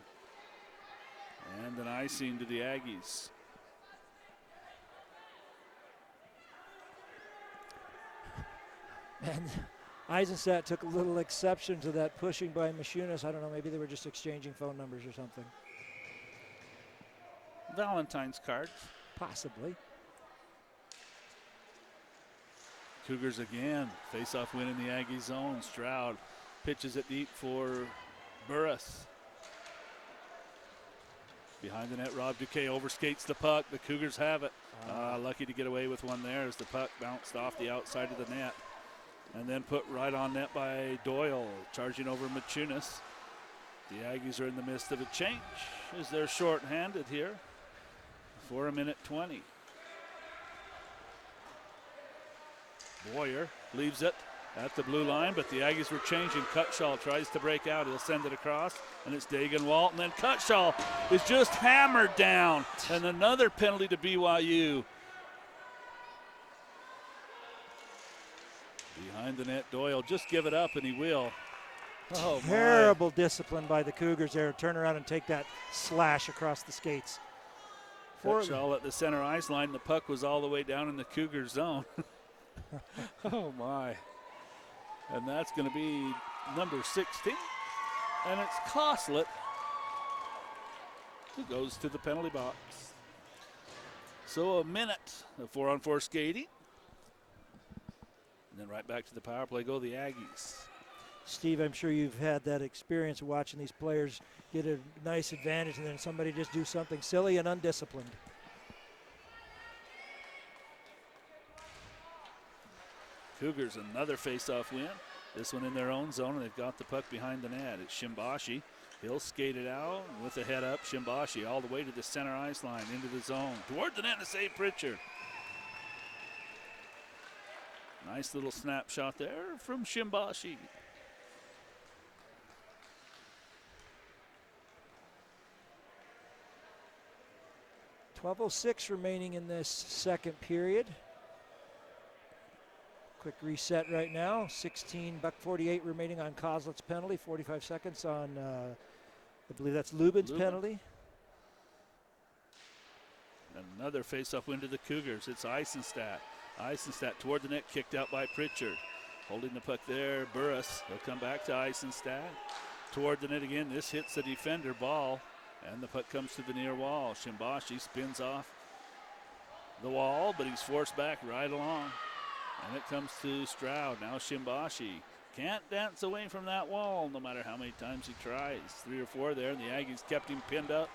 And an icing to the Aggies. And Eisenstadt took a little exception to that pushing by Machunas. I don't know, maybe they were just exchanging phone numbers or something. Valentine's card. Possibly. Cougars again. Face-off win in the Aggie zone. Stroud pitches it deep for Burris. Behind the net, Rob Duquet overskates the puck. The Cougars have it. Lucky to get away with one there as the puck bounced off the outside of the net. And then put right on net by Doyle, charging over Machunas. The Aggies are in the midst of a change as they're short-handed here for 1:20. Boyer leaves it at the blue line, but the Aggies were changing. Cutshaw tries to break out. He'll send it across, and it's Dagan Walt. And then Cutshaw is just hammered down. And another penalty to BYU. Behind the net, Doyle, just give it up, and he will. Oh, Terrible discipline by the Cougars there. Turn around and take that slash across the skates. Cutshaw at the center ice line. The puck was all the way down in the Cougar zone. Oh, my. And that's going to be number 16. And it's Coslet who goes to the penalty box. So a minute of 4-on-4 skating. And then right back to the power play go the Aggies. Steve, I'm sure you've had that experience of watching these players get a nice advantage and then somebody just do something silly and undisciplined. Cougars another face-off win. This one in their own zone, and they've got the puck behind the net. It's Shimbashi. He'll skate it out with a head up. Shimbashi all the way to the center ice line, into the zone. Toward the net to save Pritchard. Nice little snapshot there from Shimbashi. .12:06 remaining in this second period. Quick reset right now. 16:48 remaining on Coslet's penalty. 45 seconds on, I believe that's Lubin's penalty. Another face-off win to the Cougars. It's Eisenstadt. Eisenstadt toward the net, kicked out by Pritchard. Holding the puck there, Burris. He'll come back to Eisenstadt. Toward the net again. This hits the defender ball, and the puck comes to the near wall. Shimbashi spins off the wall, but he's forced back right along. And it comes to Stroud. Now Shimbashi can't dance away from that wall no matter how many times he tries. 3 or 4 there, and the Aggies kept him pinned up.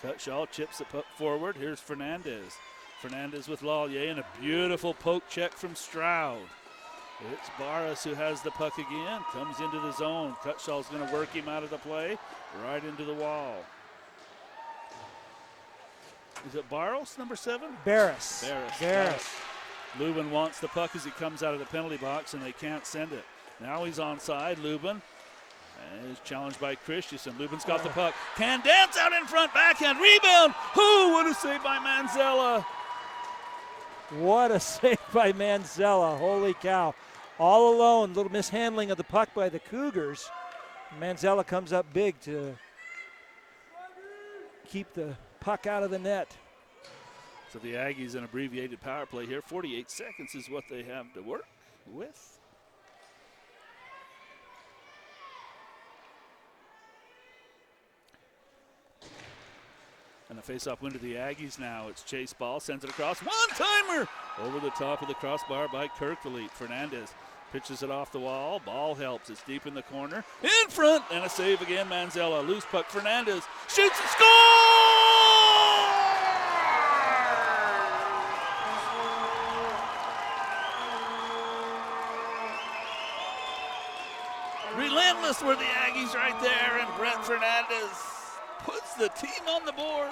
Cutshaw chips the puck forward. Here's Fernandez. Fernandez with Lallier, and a beautiful poke check from Stroud. It's Barras who has the puck again. Comes into the zone. Cutshaw's going to work him out of the play. Right into the wall. Is it Barros, number 7? Barras. Barras. Lubin wants the puck as he comes out of the penalty box, and they can't send it. Now he's onside. Lubin is challenged by Christensen. Lubin's got the puck. Can dance out in front. Backhand. Rebound. Who would have saved by Manzella? What a save by Manzella. Holy cow. All alone. Little mishandling of the puck by the Cougars. Manzella comes up big to keep the puck out of the net. So the Aggies, an abbreviated power play here. 48 seconds is what they have to work with. And a face-off win to the Aggies now. It's Chase Ball, sends it across. One-timer! Over the top of the crossbar by Kirkvliet. Fernandez pitches it off the wall. Ball helps. It's deep in the corner. In front! And a save again, Manzella. Loose puck, Fernandez. Shoots and scores! Relentless were the Aggies right there, and Brent Fernandez puts the team on the board.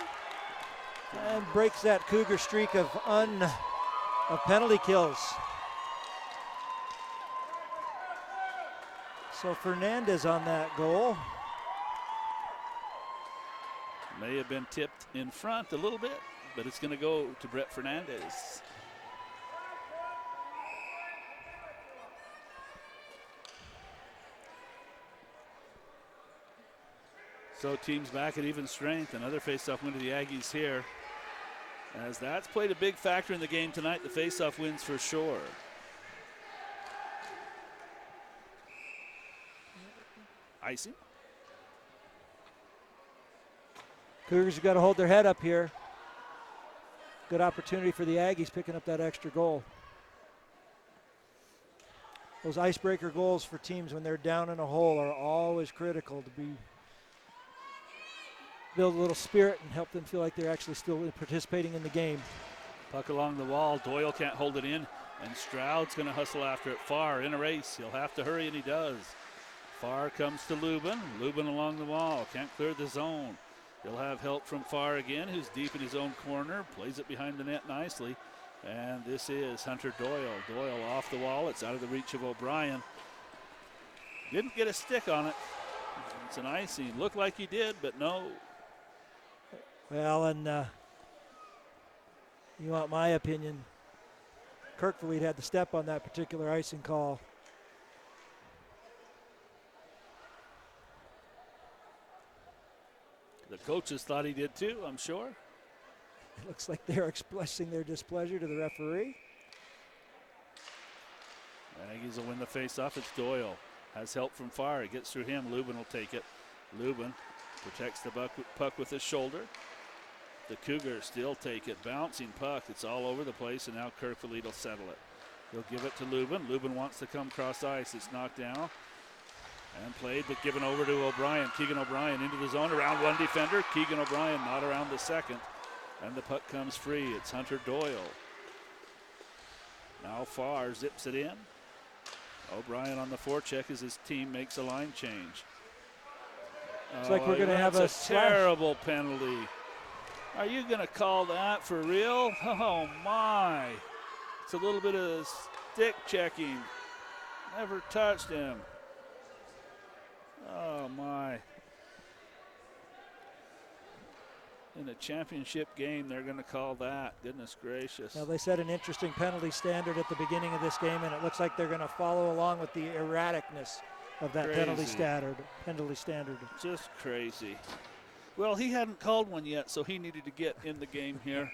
And breaks that Cougar streak of penalty kills. So Fernandez on that goal. May have been tipped in front a little bit, but it's going to go to Brett Fernandez. So teams back at even strength. Another face-off win to the Aggies here, as that's played a big factor in the game tonight. The face-off wins for sure. Icing. Cougars have got to hold their head up here. Good opportunity for the Aggies picking up that extra goal. Those icebreaker goals for teams when they're down in a hole are always critical to build a little spirit and help them feel like they're actually still participating in the game. Puck along the wall. Doyle can't hold it in, and Stroud's going to hustle after it. Farr in a race. He'll have to hurry, and he does. Farr comes to Lubin. Lubin along the wall. Can't clear the zone. He'll have help from Farr again, who's deep in his own corner. Plays it behind the net nicely. And this is Hunter Doyle. Doyle off the wall. It's out of the reach of O'Brien. Didn't get a stick on it. It's an icing. Looked like he did, but no. Well, and you want my opinion, Kirkville had the step on that particular icing call. The coaches thought he did too, I'm sure. It looks like they're expressing their displeasure to the referee. Aggies will win the face-off. It's Doyle. Has help from far. It gets through him. Lubin will take it. Lubin protects the puck with his shoulder. The Cougars still take it. Bouncing puck. It's all over the place, and now Kirkville will settle it. He'll give it to Lubin. Lubin wants to come cross ice. It's knocked down and played, but given over to O'Brien. Keegan O'Brien into the zone. Around one defender. Keegan O'Brien not around the second. And the puck comes free. It's Hunter Doyle. Now Farr zips it in. O'Brien on the forecheck as his team makes a line change. Looks like we're going to have a terrible penalty. Are you going to call that for real? Oh, my. It's a little bit of stick checking. Never touched him. Oh, my. In a championship game, they're going to call that. Goodness gracious. Now, they set an interesting penalty standard at the beginning of this game, and it looks like they're going to follow along with the erraticness of that penalty standard. Just crazy. Well, he hadn't called one yet, so he needed to get in the game here.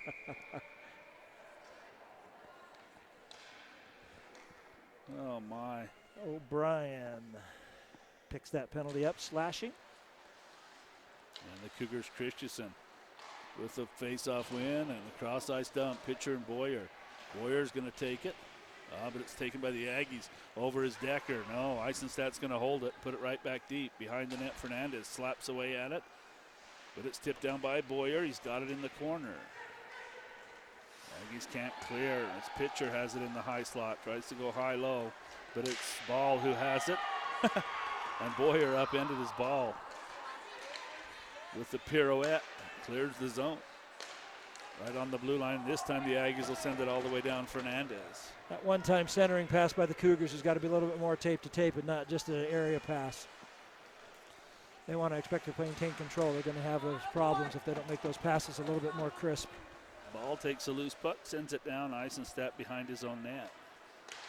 Oh, my. O'Brien picks that penalty up, slashing. And the Cougars, Christensen with the face-off win and the cross-ice dump. Pitcher and Boyer. Boyer's going to take it, but it's taken by the Aggies. Over his Decker. No, Eisenstadt's going to hold it, put it right back deep. Behind the net, Fernandez slaps away at it, but it's tipped down by Boyer. He's got it in the corner. Aggies can't clear. His pitcher has it in the high slot, tries to go high-low, but it's Ball who has it. And Boyer upended his ball with the pirouette, clears the zone. Right on the blue line. This time the Aggies will send it all the way down Fernandez. That one-time centering pass by the Cougars has got to be a little bit more tape to tape and not just an area pass. They want to expect to maintain control. They're going to have those problems if they don't make those passes a little bit more crisp. Ball takes a loose puck, sends it down. Eisenstadt behind his own net.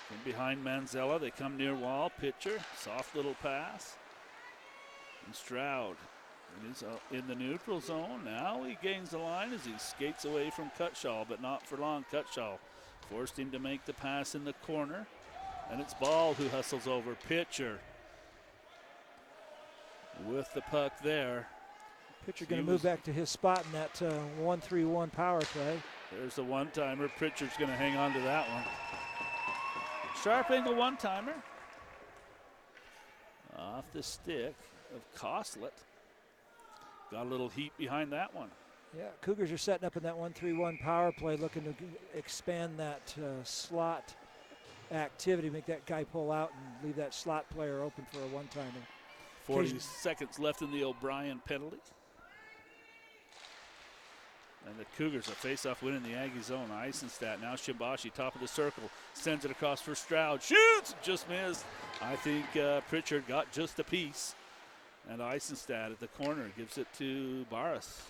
From behind Manzella, they come near wall. Pitcher, soft little pass. And Stroud is in the neutral zone. Now he gains the line as he skates away from Cutshaw, but not for long. Cutshaw forced him to make the pass in the corner. And it's Ball who hustles over. Pitcher with the puck there. Pitcher going to move back to his spot in that 1-3-1 power play. There's the one-timer. Pritchard's going to hang on to that one. Sharp angle one-timer. Off the stick of Coslet. Got a little heat behind that one. Yeah, Cougars are setting up in that 1-3-1 power play, looking to expand that slot activity, make that guy pull out and leave that slot player open for a one-timer. 40 seconds left in the O'Brien penalty. And the Cougars, a face-off win in the Aggie zone. Eisenstadt, now Shimbashi, top of the circle, sends it across for Stroud. Shoots! Just missed. I think Pritchard got just a piece. And Eisenstadt at the corner gives it to Barras.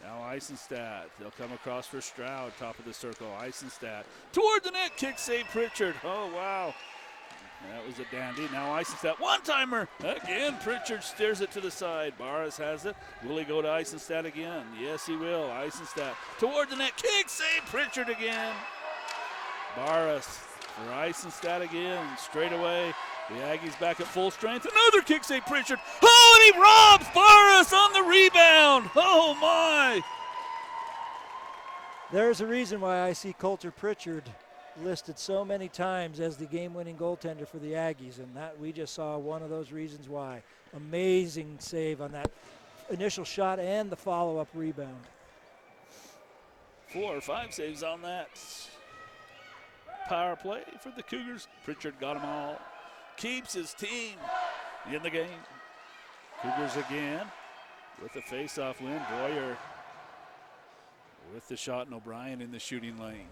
Now Eisenstadt, they'll come across for Stroud, top of the circle. Eisenstadt toward the net, kick save Pritchard. Oh, wow. That was a dandy. Now Eisenstadt, one-timer. Again, Pritchard steers it to the side. Barras has it. Will he go to Eisenstadt again? Yes, he will. Eisenstadt toward the net, kick save Pritchard again. Barras for Eisenstadt again, straight away. The Aggies back at full strength. Another kick save Pritchard. Oh, and he robs Barras on the rebound. Oh, my. There's a reason why I see Coulter Pritchard listed so many times as the game-winning goaltender for the Aggies, and that we just saw one of those reasons why. Amazing save on that initial shot and the follow-up rebound. 4 or 5 saves on that power play for the Cougars. Pritchard got them all. Keeps his team in the game. Cougars again with the face-off win. Boyer with the shot, and O'Brien in the shooting lane.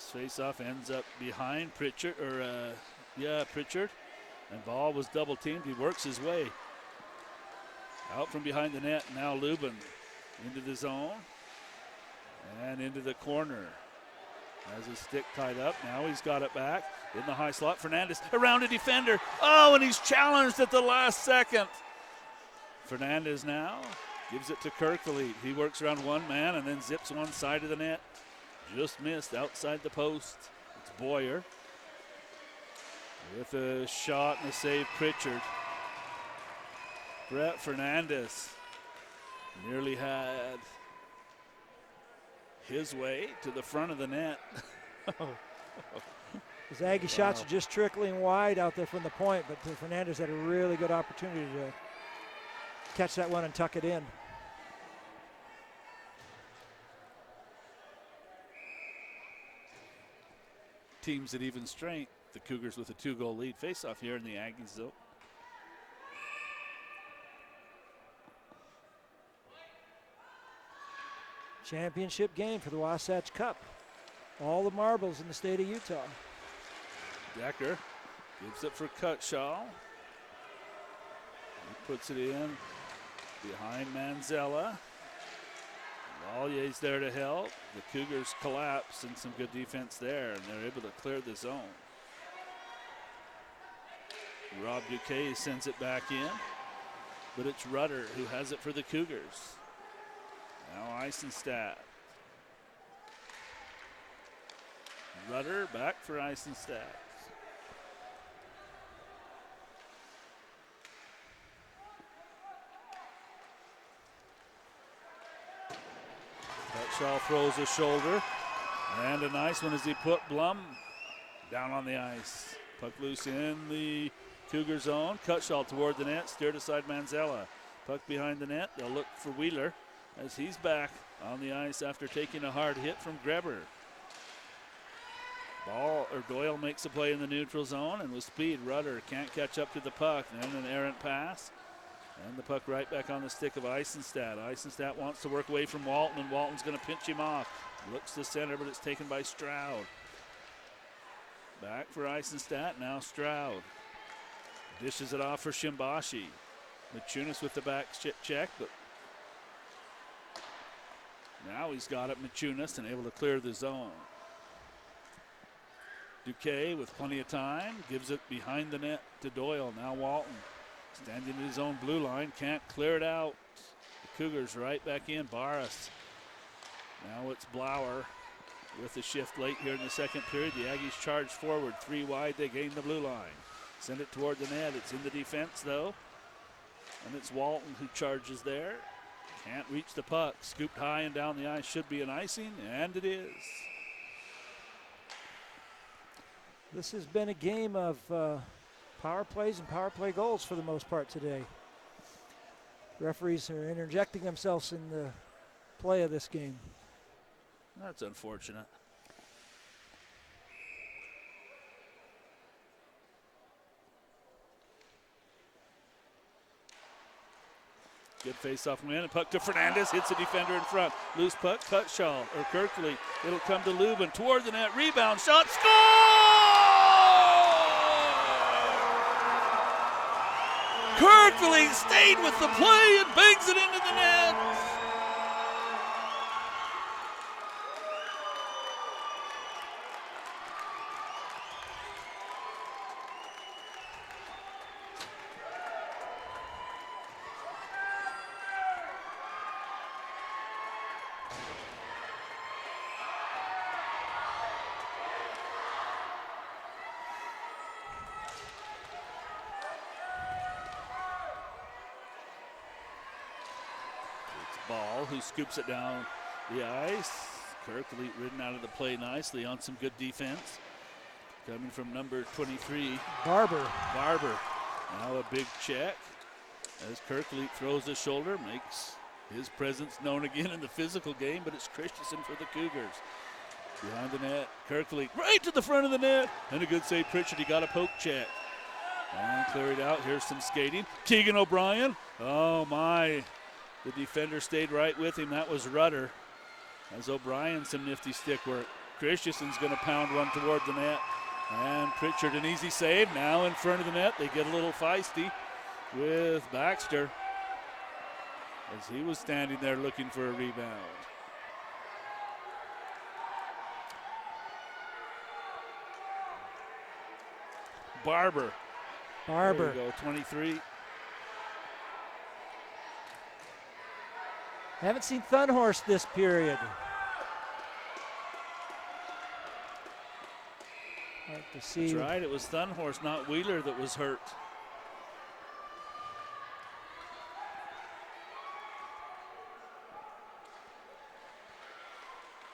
This face-off ends up behind Pritchard, Pritchard. And ball was double teamed. He works his way out from behind the net. Now Lubin into the zone and into the corner. Has his stick tied up. Now he's got it back in the high slot. Fernandez around a defender. Oh, and he's challenged at the last second. Fernandez now gives it to Kirkley. He works around one man and then zips one side of the net. Just missed outside the post. It's Boyer with a shot and a save. Pritchard. Brett Fernandez nearly had his way to the front of the net. His Aggie shots are just trickling wide out there from the point, but Fernandez had a really good opportunity to catch that one and tuck it in. Teams at even strength. The Cougars with a 2-goal lead. Face-off here in the Aggies zone. Championship game for the Wasatch Cup. All the marbles in the state of Utah. Decker gives it for Cutshaw. He puts it in behind Manzella. Valyer's there to help. The Cougars collapse and some good defense there, and they're able to clear the zone. Rob Duquet sends it back in, but it's Rudder who has it for the Cougars. Now Eisenstadt. Rudder back for Eisenstadt. Cutshaw throws a shoulder, and a nice one as he put Blum down on the ice. Puck loose in the Cougar zone. Cutshaw toward the net, steered aside Manzella. Puck behind the net. They'll look for Wheeler as he's back on the ice after taking a hard hit from Greber. Doyle makes a play in the neutral zone, and with speed, Rudder can't catch up to the puck. Then an errant pass, and the puck right back on the stick of Eisenstadt. Eisenstadt wants to work away from Walton, and Walton's going to pinch him off. Looks to center, but it's taken by Stroud. Back for Eisenstadt, now Stroud. Dishes it off for Shimbashi. Machunas with the back check, but now he's got it, Machunas, and able to clear the zone. Duquet with plenty of time, gives it behind the net to Doyle. Now Walton standing in his own blue line, can't clear it out. The Cougars right back in. Barras. Now it's Blauer with the shift late here in the second period. The Aggies charge forward, 3 wide, they gain the blue line. Send it toward the net, it's in the defense though. And it's Walton who charges there. Can't reach the puck, scooped high and down the ice, should be an icing, and it is. This has been a game of power plays and power play goals for the most part today. Referees are interjecting themselves in the play of this game. That's unfortunate. Good face-off man, and puck to Fernandez, hits a defender in front. Loose puck, Cutshaw, or Kirkley. It'll come to Lubin, toward the net, rebound, shot, score! Kirkley stayed with the play and bangs it into the net. Ball, who scoops it down the ice. Kirkley ridden out of the play nicely on some good defense. Coming from number 23. Barber. Now a big check as Kirkley throws his shoulder, makes his presence known again in the physical game, but it's Christensen for the Cougars. Behind the net, Kirkley right to the front of the net, and a good save, Pritchard. He got a poke check. And cleared out. Here's some skating. Keegan O'Brien. Oh my. The defender stayed right with him. That was Rudder. As O'Brien, some nifty stick work. Christensen's going to pound one toward the net. And Pritchard, an easy save. Now in front of the net. They get a little feisty with Baxter, as he was standing there looking for a rebound. Barber. There you go, 23. Haven't seen Thunhorst this period. Hard to see. That's right, it was Thunhorst, not Wheeler, that was hurt.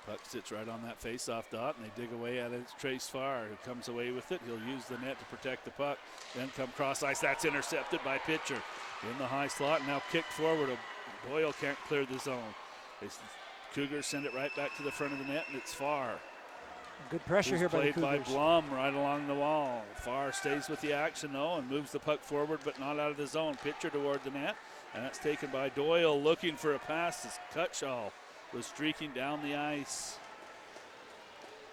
Puck sits right on that face-off dot, and they dig away at it. It's Trace Farr who comes away with it. He'll use the net to protect the puck, then come cross ice. That's intercepted by Pitcher in the high slot. Now kicked forward. Boyle can't clear the zone. Cougars send it right back to the front of the net, and it's Farr. Good pressure here by the Cougars. Played by Blum right along the wall. Farr stays with the action, though, and moves the puck forward, but not out of the zone. Pitcher toward the net, and that's taken by Doyle, looking for a pass as Cutshaw was streaking down the ice.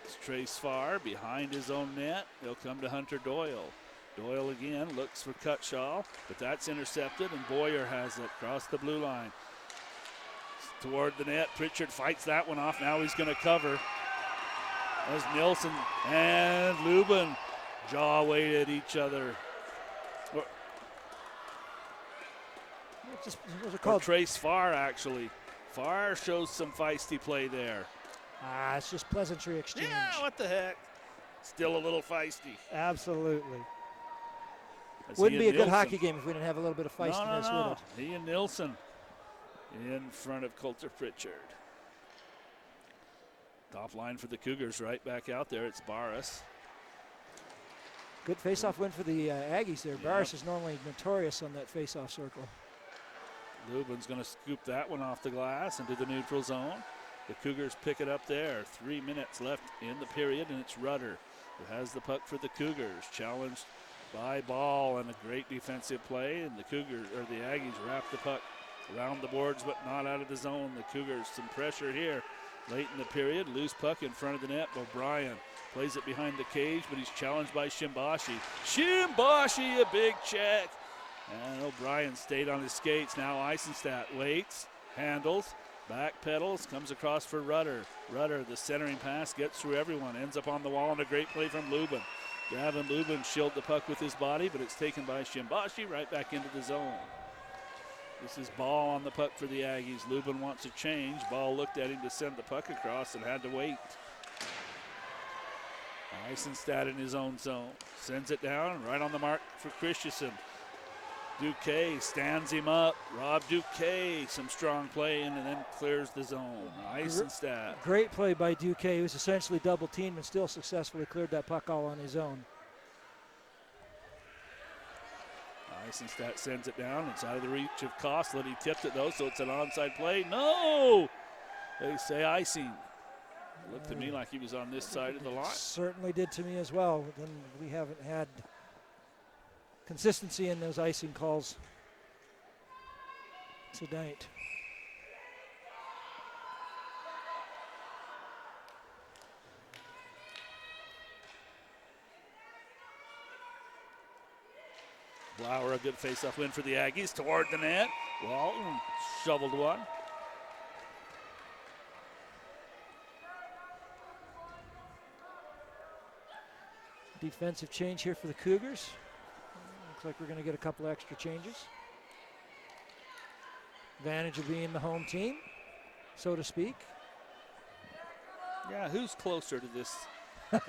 It's Trace Farr behind his own net. He'll come to Hunter Doyle. Doyle again looks for Cutshaw, but that's intercepted, and Boyer has it across the blue line. Toward the net, Pritchard fights that one off. Now he's going to cover. As Nilsson and Lubin jaw weight at each other. Or Trace Farr, actually. Farr shows some feisty play there. It's just pleasantry exchange. Yeah, what the heck? Still a little feisty. Absolutely. Wouldn't be a good hockey game if we didn't have a little bit of feistiness with it. He and Nilsson in front of Coulter Pritchard. Top line for the Cougars right back out there. It's Barras. Good face-off win for the Aggies there. Yeah. Barras is normally notorious on that face-off circle. Lubin's going to scoop that one off the glass into the neutral zone. The Cougars pick it up there. 3 minutes left in the period, and it's Rudder who has the puck for the Cougars. Challenged by Ball and a great defensive play, and the Aggies wrap the puck around the boards, but not out of the zone. The Cougars, some pressure here late in the period. Loose puck in front of the net. O'Brien plays it behind the cage, but he's challenged by Shimbashi. Shimbashi, a big check. And O'Brien stayed on his skates. Now Eisenstadt waits, handles, back pedals, comes across for Rudder. Rudder, the centering pass, gets through everyone, ends up on the wall, and a great play from Lubin. Gavin Lubin shielded the puck with his body, but it's taken by Shimbashi right back into the zone. This is Ball on the puck for the Aggies. Lubin wants a change. Ball looked at him to send the puck across and had to wait. Eisenstadt in his own zone. Sends it down, right on the mark for Christensen. Duque stands him up. Rob Duque, some strong play, and then clears the zone. Eisenstadt. Great play by Duque. He was essentially double teamed and still successfully cleared that puck all on his own. Eisenstadt sends it down. It's out of the reach of Kostlin. He tipped it, though, so it's an onside play. No! They say icing. It looked to me like he was on this side of the line. Certainly did to me as well. Then we haven't had consistency in those icing calls tonight. Lauer, a good face-off win for the Aggies toward the net. Walton shoveled one. Defensive change here for the Cougars. Looks like we're going to get a couple extra changes. Advantage of being the home team, so to speak. Yeah, who's closer to this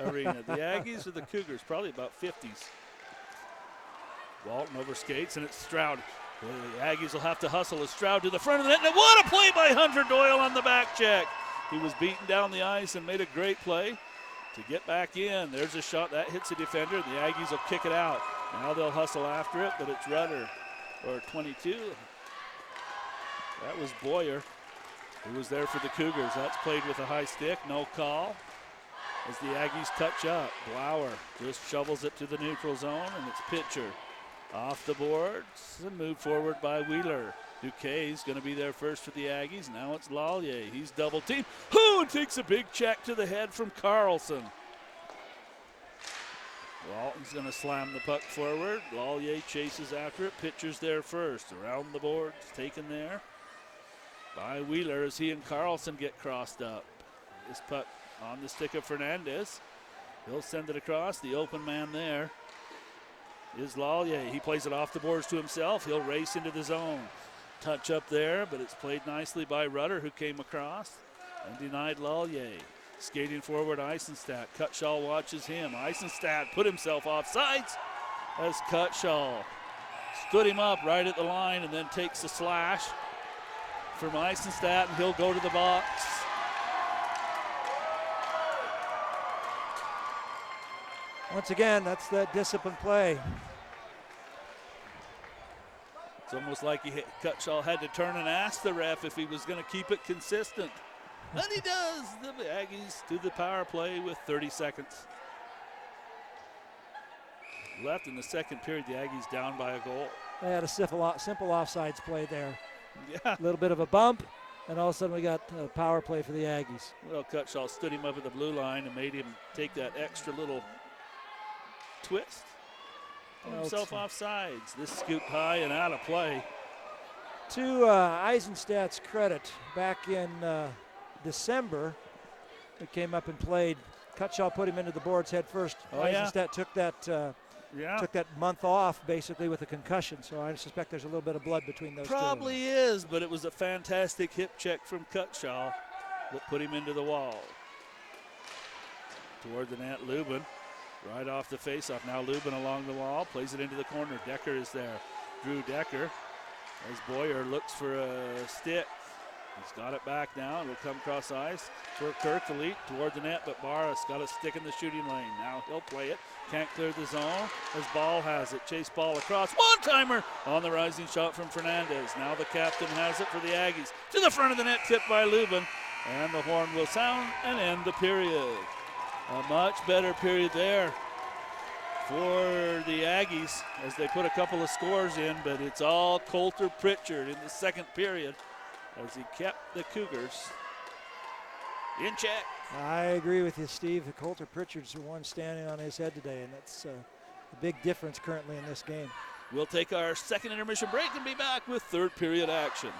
arena, the Aggies or the Cougars? Probably about 50s. Walton over skates, and it's Stroud. The Aggies will have to hustle as Stroud to the front of the net. And what a play by Hunter Doyle on the back check. He was beaten down the ice and made a great play to get back in. There's a shot that hits a defender. The Aggies will kick it out. Now they'll hustle after it, but it's Rudder, or 22. That was Boyer, who was there for the Cougars. That's played with a high stick, no call. As the Aggies touch up, Blauer just shovels it to the neutral zone, and it's Pitcher off the boards and moved forward by Wheeler. Duquesne's going to be there first for the Aggies. Now it's Lallier. He's double teamed. Who takes a big check to the head from Carlson. Walton's going to slam the puck forward. Lallier chases after it. Pitcher's there first. Around the boards, taken there by Wheeler as he and Carlson get crossed up. This puck on the stick of Fernandez. He'll send it across. The open man there is Lallier. He plays it off the boards to himself. He'll race into the zone. Touch up there, but it's played nicely by Rudder, who came across and denied Lallier. Skating forward, Eisenstadt. Cutshaw watches him. Eisenstadt put himself off sides as Cutshaw stood him up right at the line and then takes a slash from Eisenstadt, and he'll go to the box. Once again, that's that disciplined play. It's almost like Cutshaw had to turn and ask the ref if he was going to keep it consistent. And he does. The Aggies to the power play with 30 seconds left in the second period. The Aggies down by a goal. They had a simple offsides play there. Yeah. A little bit of a bump, and all of a sudden we got a power play for the Aggies. Well, Cutshaw stood him up at the blue line and made him take that extra little twist. Put himself off sides. This scooped high and out of play. To Eisenstadt's credit, back in December, he came up and played. Cutshaw put him into the boards head first. Eisenstadt took that month off basically with a concussion, so I suspect there's a little bit of blood between those two. Probably is, but it was a fantastic hip check from Cutshaw that put him into the wall. Toward the net, Lubin. Right off the faceoff. Now Lubin along the wall, plays it into the corner. Decker is there. Drew Decker as Boyer looks for a stick. He's got it back now, and will come across ice for Kirkley toward the net, but Barras got a stick in the shooting lane. Now he'll play it. Can't clear the zone as Ball has it. Chase Ball across. One-timer on the rising shot from Fernandez. Now the captain has it for the Aggies. To the front of the net, tipped by Lubin. And the horn will sound and end the period. A much better period there for the Aggies as they put a couple of scores in, but it's all Coulter Pritchard in the second period as he kept the Cougars in check. I agree with you, Steve. Coulter Pritchard's the one standing on his head today, and that's a big difference currently in this game. We'll take our second intermission break and be back with third period action.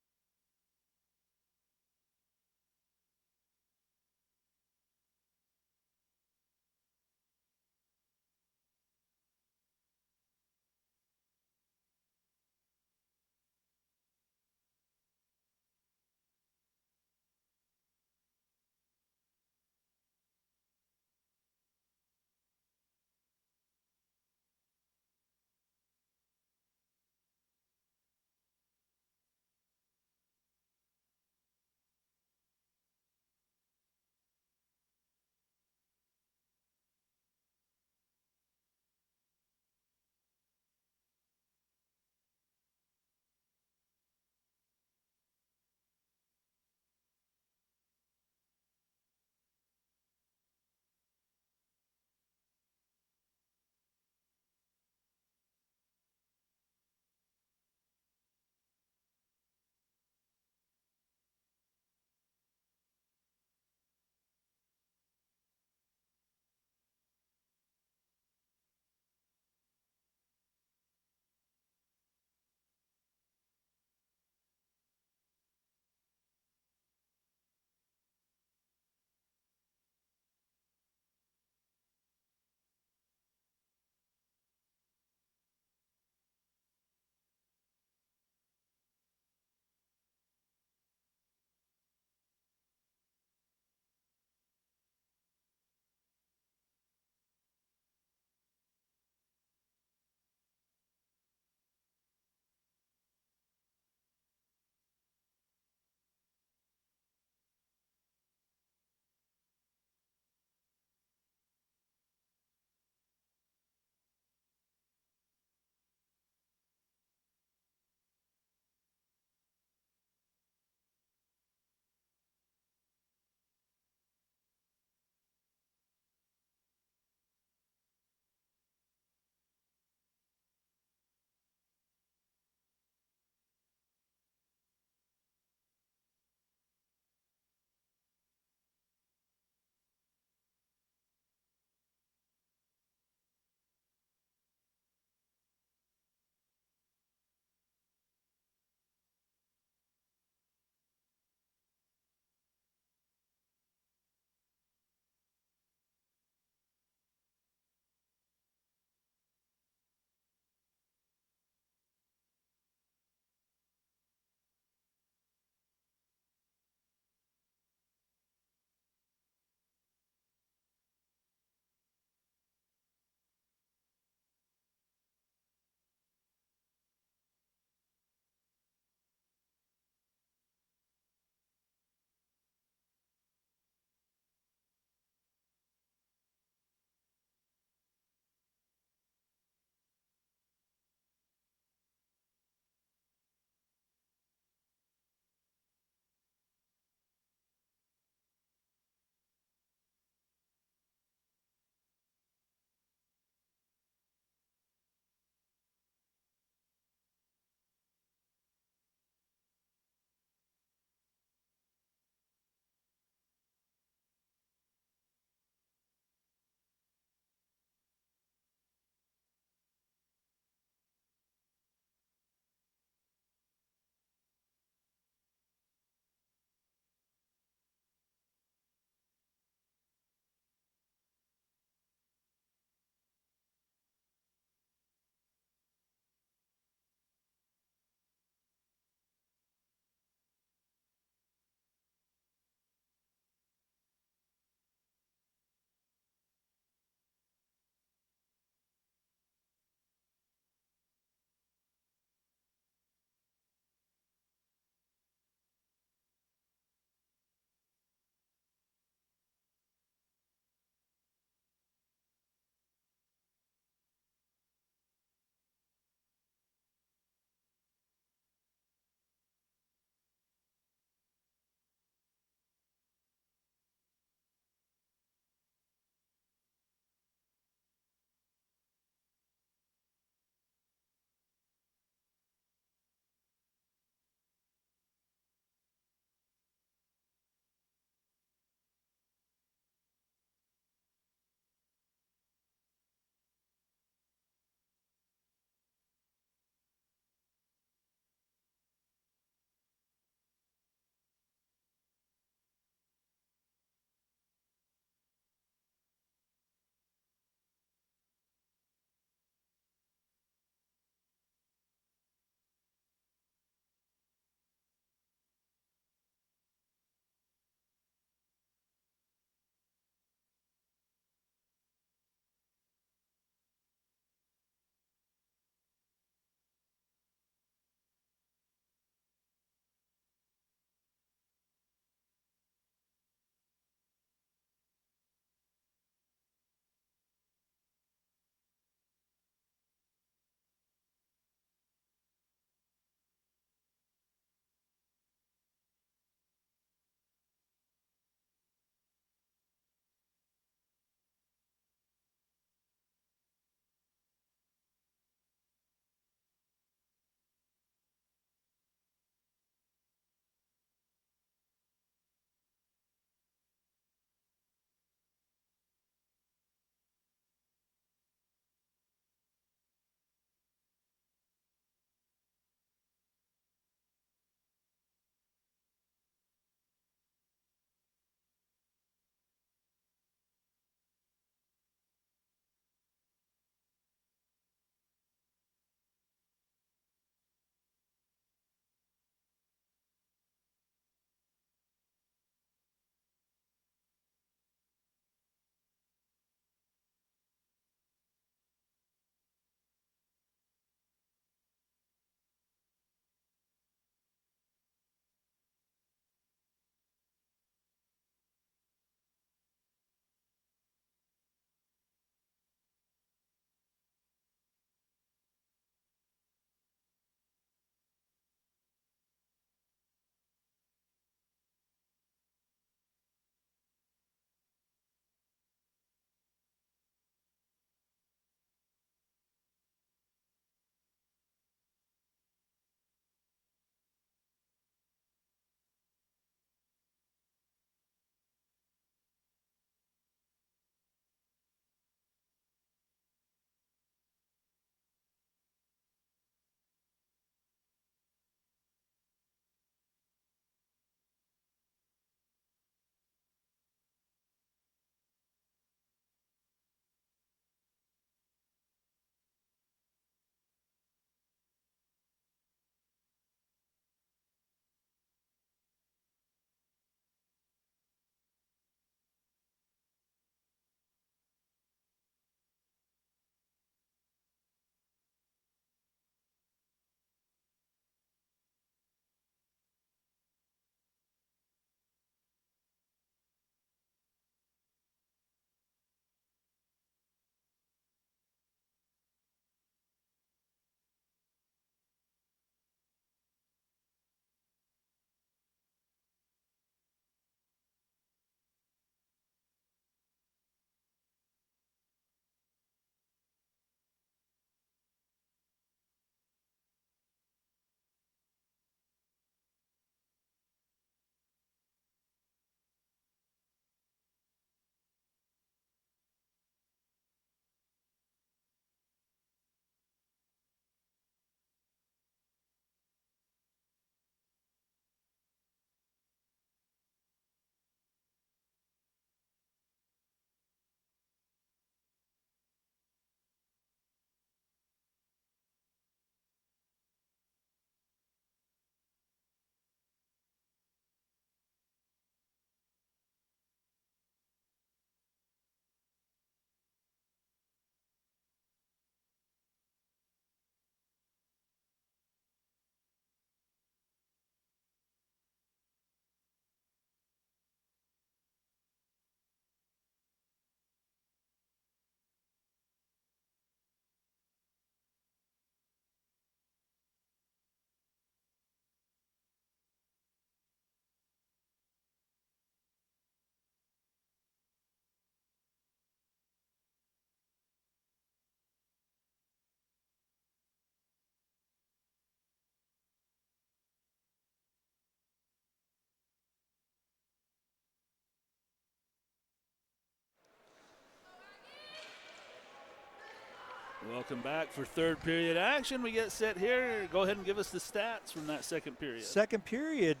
Welcome back for third period action. We get set here. Go ahead and give us the stats from that second period. Second period,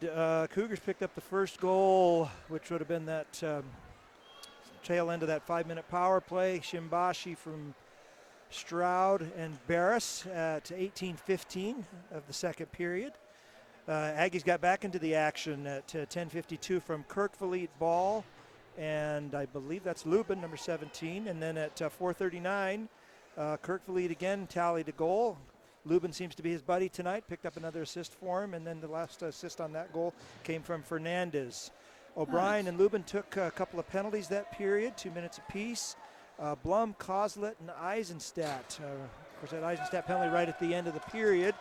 Cougars picked up the first goal, which would have been that tail end of that 5-minute power play. Shimbashi from Stroud and Barris at 18:15 of the second period. Aggies got back into the action at 10:52 from Kirkvalit Ball, and I believe that's Lubin, number 17. And then at 4:39, Kirkvalit again tallied a goal. Lubin seems to be his buddy tonight, picked up another assist for him, and then the last assist on that goal came from Fernandez. O'Brien and Lubin took a couple of penalties that period, 2 minutes apiece. Blum, Coslet, and Eisenstadt. Of course, that Eisenstadt penalty right at the end of the period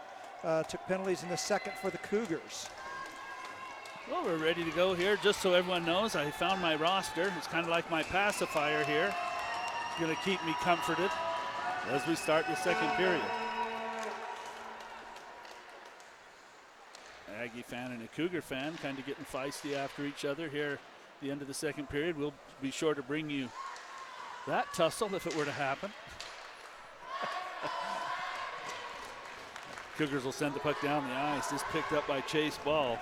took penalties in the second for the Cougars. Well, we're ready to go here. Just so everyone knows, I found my roster. It's kind of like my pacifier here. It's going to keep me comforted as we start the second period. Aggie fan and a Cougar fan kind of getting feisty after each other here at the end of the second period. We'll be sure to bring you that tussle if it were to happen. Cougars will send the puck down the ice. This picked up by Chase Ball.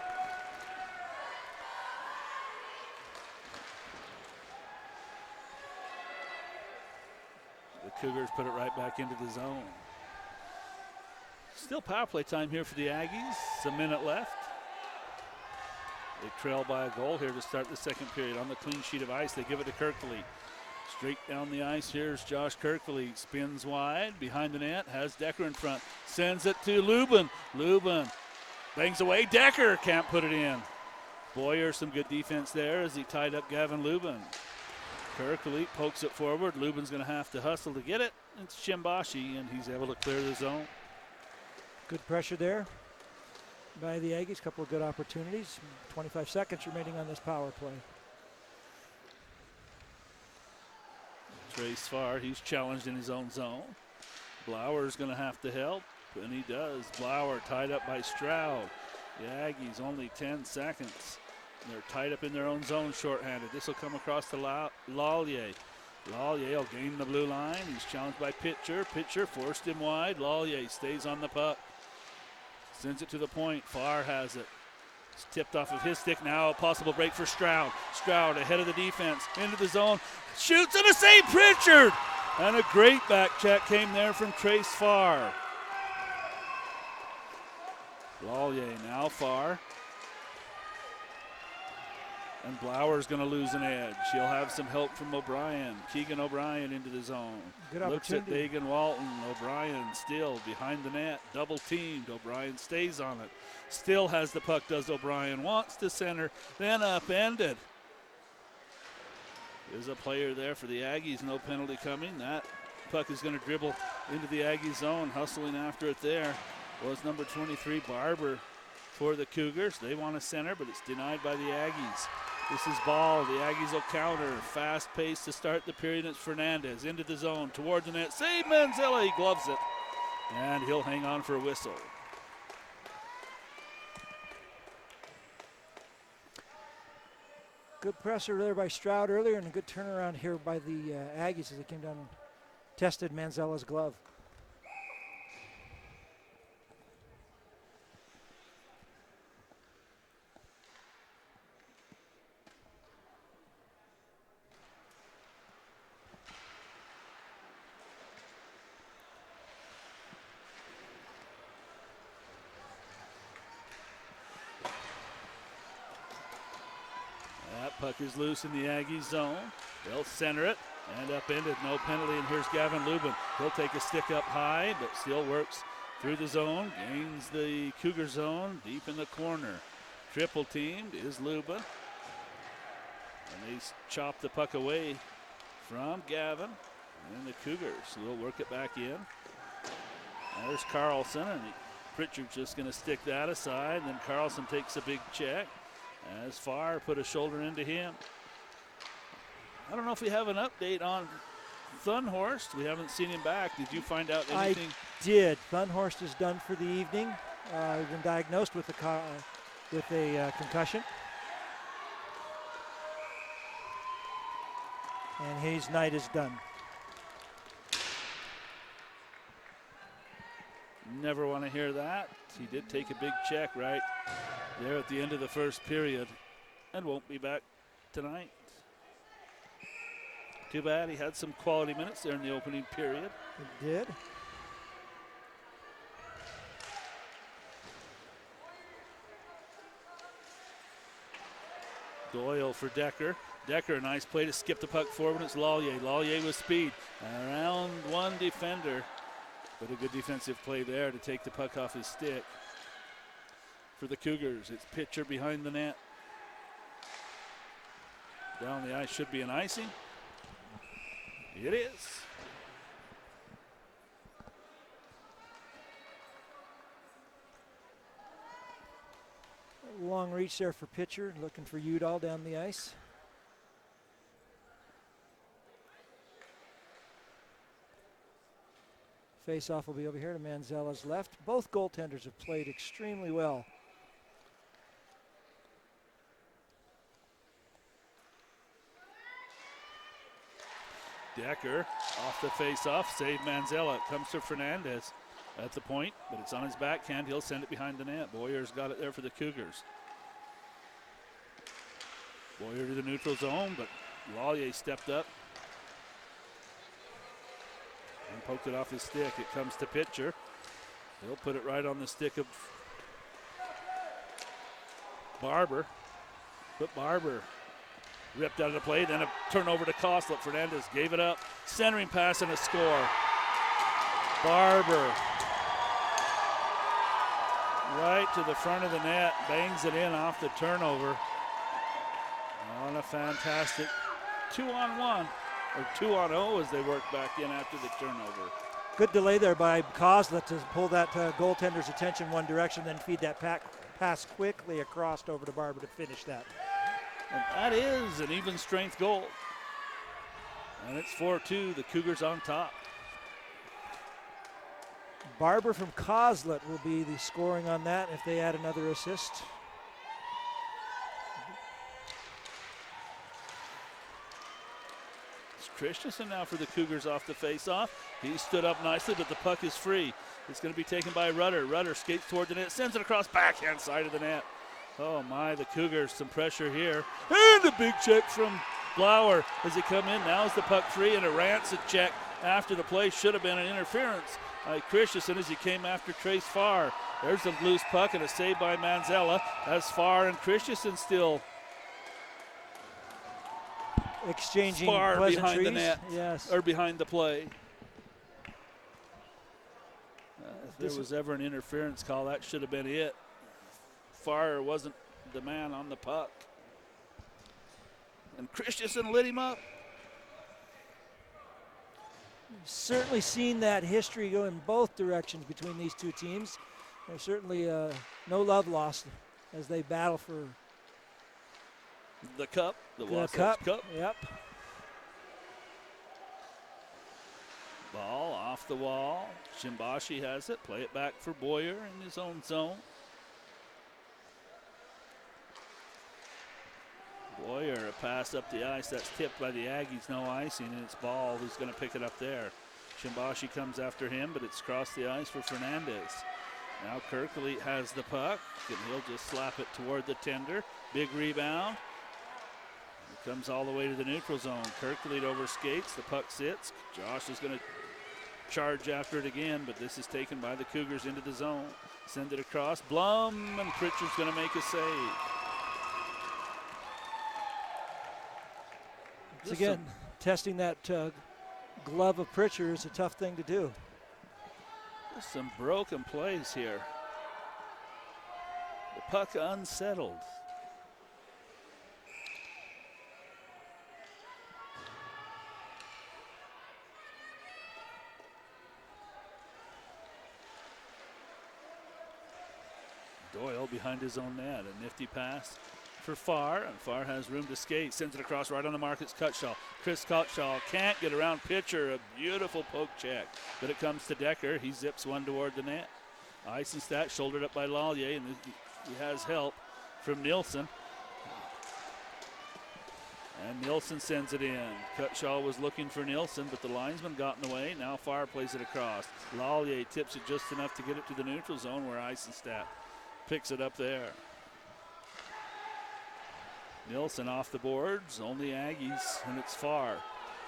The Cougars put it right back into the zone. Still power play time here for the Aggies. A minute left. They trail by a goal here to start the second period. On the clean sheet of ice, they give it to Kirkvalit. Straight down the ice, here's Josh Kirkvalit. Spins wide, behind the net, has Decker in front. Sends it to Lubin. Lubin bangs away. Decker can't put it in. Boyer, some good defense there as he tied up Gavin Lubin. Kirkvalit pokes it forward. Lubin's going to have to hustle to get it. It's Shimbashi, and he's able to clear the zone. Good pressure there by the Aggies. Couple of good opportunities. 25 seconds remaining on this power play. Trace Farr, he's challenged in his own zone. Blauer's going to have to help, and he does. Blauer tied up by Stroud. The Aggies only 10 seconds. They're tied up in their own zone, shorthanded. This will come across to Lallier. Lallier will gain the blue line. He's challenged by Pitcher. Pitcher forced him wide. Lallier stays on the puck. Sends it to the point. Farr has it. It's tipped off of his stick now. A possible break for Stroud. Stroud ahead of the defense. Into the zone. Shoots and a save, Pritchard! And a great back check came there from Trace Farr. Lallier now Farr. And Blauer's going to lose an edge. He'll have some help from O'Brien. Keegan O'Brien into the zone. Good Looks at opportunity. Dagan Walton. O'Brien still behind the net. Double teamed. O'Brien stays on it. Still has the puck, does O'Brien. Wants to center, then upended. There's a player there for the Aggies. No penalty coming. That puck is going to dribble into the Aggie zone. Hustling after it there was number 23, Barber, for the Cougars. They want a center, but it's denied by the Aggies. This is Ball. The Aggies will counter. Fast pace to start the period. It's Fernandez into the zone, toward the net. Save Manzella. He gloves it. And he'll hang on for a whistle. Good pressure there by Stroud earlier, and a good turnaround here by the Aggies as they came down and tested Manzella's glove. Puck is loose in the Aggie zone. They'll center it and upended. No penalty, and here's Gavin Lubin. He'll take a stick up high, but still works through the zone. Gains the Cougar zone deep in the corner. Triple teamed is Lubin. And they chop the puck away from Gavin. And the Cougars will work it back in. There's Carlson, and Pritchard's just going to stick that aside. And then Carlson takes a big check. As Farr put a shoulder into him. I don't know if we have an update on Thunhorst. We haven't seen him back. Did you find out anything? I did. Thunhorst is done for the evening. He's been diagnosed with a concussion. And his night is done. Never want to hear that. He did take a big check right there at the end of the first period and won't be back tonight. Too bad. He had some quality minutes there in the opening period. He did. Doyle for Decker. Decker, a nice play to skip the puck forward. It's Lallier. Lallier with speed. Around one defender. But a good defensive play there to take the puck off his stick. For the Cougars, it's Pitcher behind the net. Down the ice should be an icing. It is. Long reach there for Pitcher, looking for Udall down the ice. Face-off will be over here to Manzella's left. Both goaltenders have played extremely well. Decker off the face-off, save Manzella. It comes to Fernandez at the point, but it's on his backhand. He'll send it behind the net. Boyer's got it there for the Cougars. Boyer to the neutral zone, but Lallier stepped up and poked it off his stick. It comes to Pitcher. He'll put it right on the stick of Barber. But Barber ripped out of the play, then a turnover to Koslet. Fernandez gave it up. Centering pass and a score. Barber right to the front of the net, bangs it in off the turnover. On a fantastic 2-on-1, or 2-on-0 as they work back in after the turnover. Good delay there by Koslet to pull that goaltender's attention one direction, then feed that pass quickly across over to Barber to finish that. And that is an even strength goal. And it's 4-2, the Cougars on top. Barber from Koslet will be the scoring on that if they add another assist. It's Christensen now for the Cougars off the face-off. He stood up nicely, but the puck is free. It's going to be taken by Rudder. Rudder skates toward the net, sends it across backhand side of the net. Oh my, the Cougars, some pressure here. And a big check from Blauer as they come in. Now is the puck free, and a rancid check after the play. Should have been an interference by Christensen as he came after Trace Farr. There's a loose puck and a save by Manzella. As Farr and Christensen still exchanging Farr pleasantries. behind the net, yes, or behind the play. If there was ever an interference call, that should have been it. Farr wasn't the man on the puck. And Christensen lit him up. Certainly seen that history go in both directions between these two teams. There's certainly no love lost as they battle for the cup, the Wasatch Cup. Yep. Ball off the wall. Shimbashi has it. Play it back for Boyer in his own zone. Boyer, a pass up the ice. That's tipped by the Aggies. No icing, and it's Ball who's going to pick it up there. Shimbashi comes after him, but it's crossed the ice for Fernandez. Now Kirkley has the puck, and he'll just slap it toward the tender. Big rebound. It comes all the way to the neutral zone. Kirkley over skates. The puck sits. Josh is going to charge after it again, but this is taken by the Cougars into the zone. Send it across. Blum, and Pritchard's going to make a save. Again, testing that glove of Pritchard is a tough thing to do. There's some broken plays here. The puck unsettled. Doyle behind his own net. A nifty pass for Farr, and Farr has room to skate. Sends it across right on the mark. It's Cutshaw. Chris Cutshaw can't get around Pitcher. A beautiful poke check, but it comes to Decker. He zips one toward the net. Eisenstadt shouldered up by Lallier, and he has help from Nielsen. And Nielsen sends it in. Cutshaw was looking for Nielsen, but the linesman got in the way. Now Farr plays it across. Lallier tips it just enough to get it to the neutral zone where Eisenstadt picks it up there. Nielsen off the boards, only Aggies, and it's Farr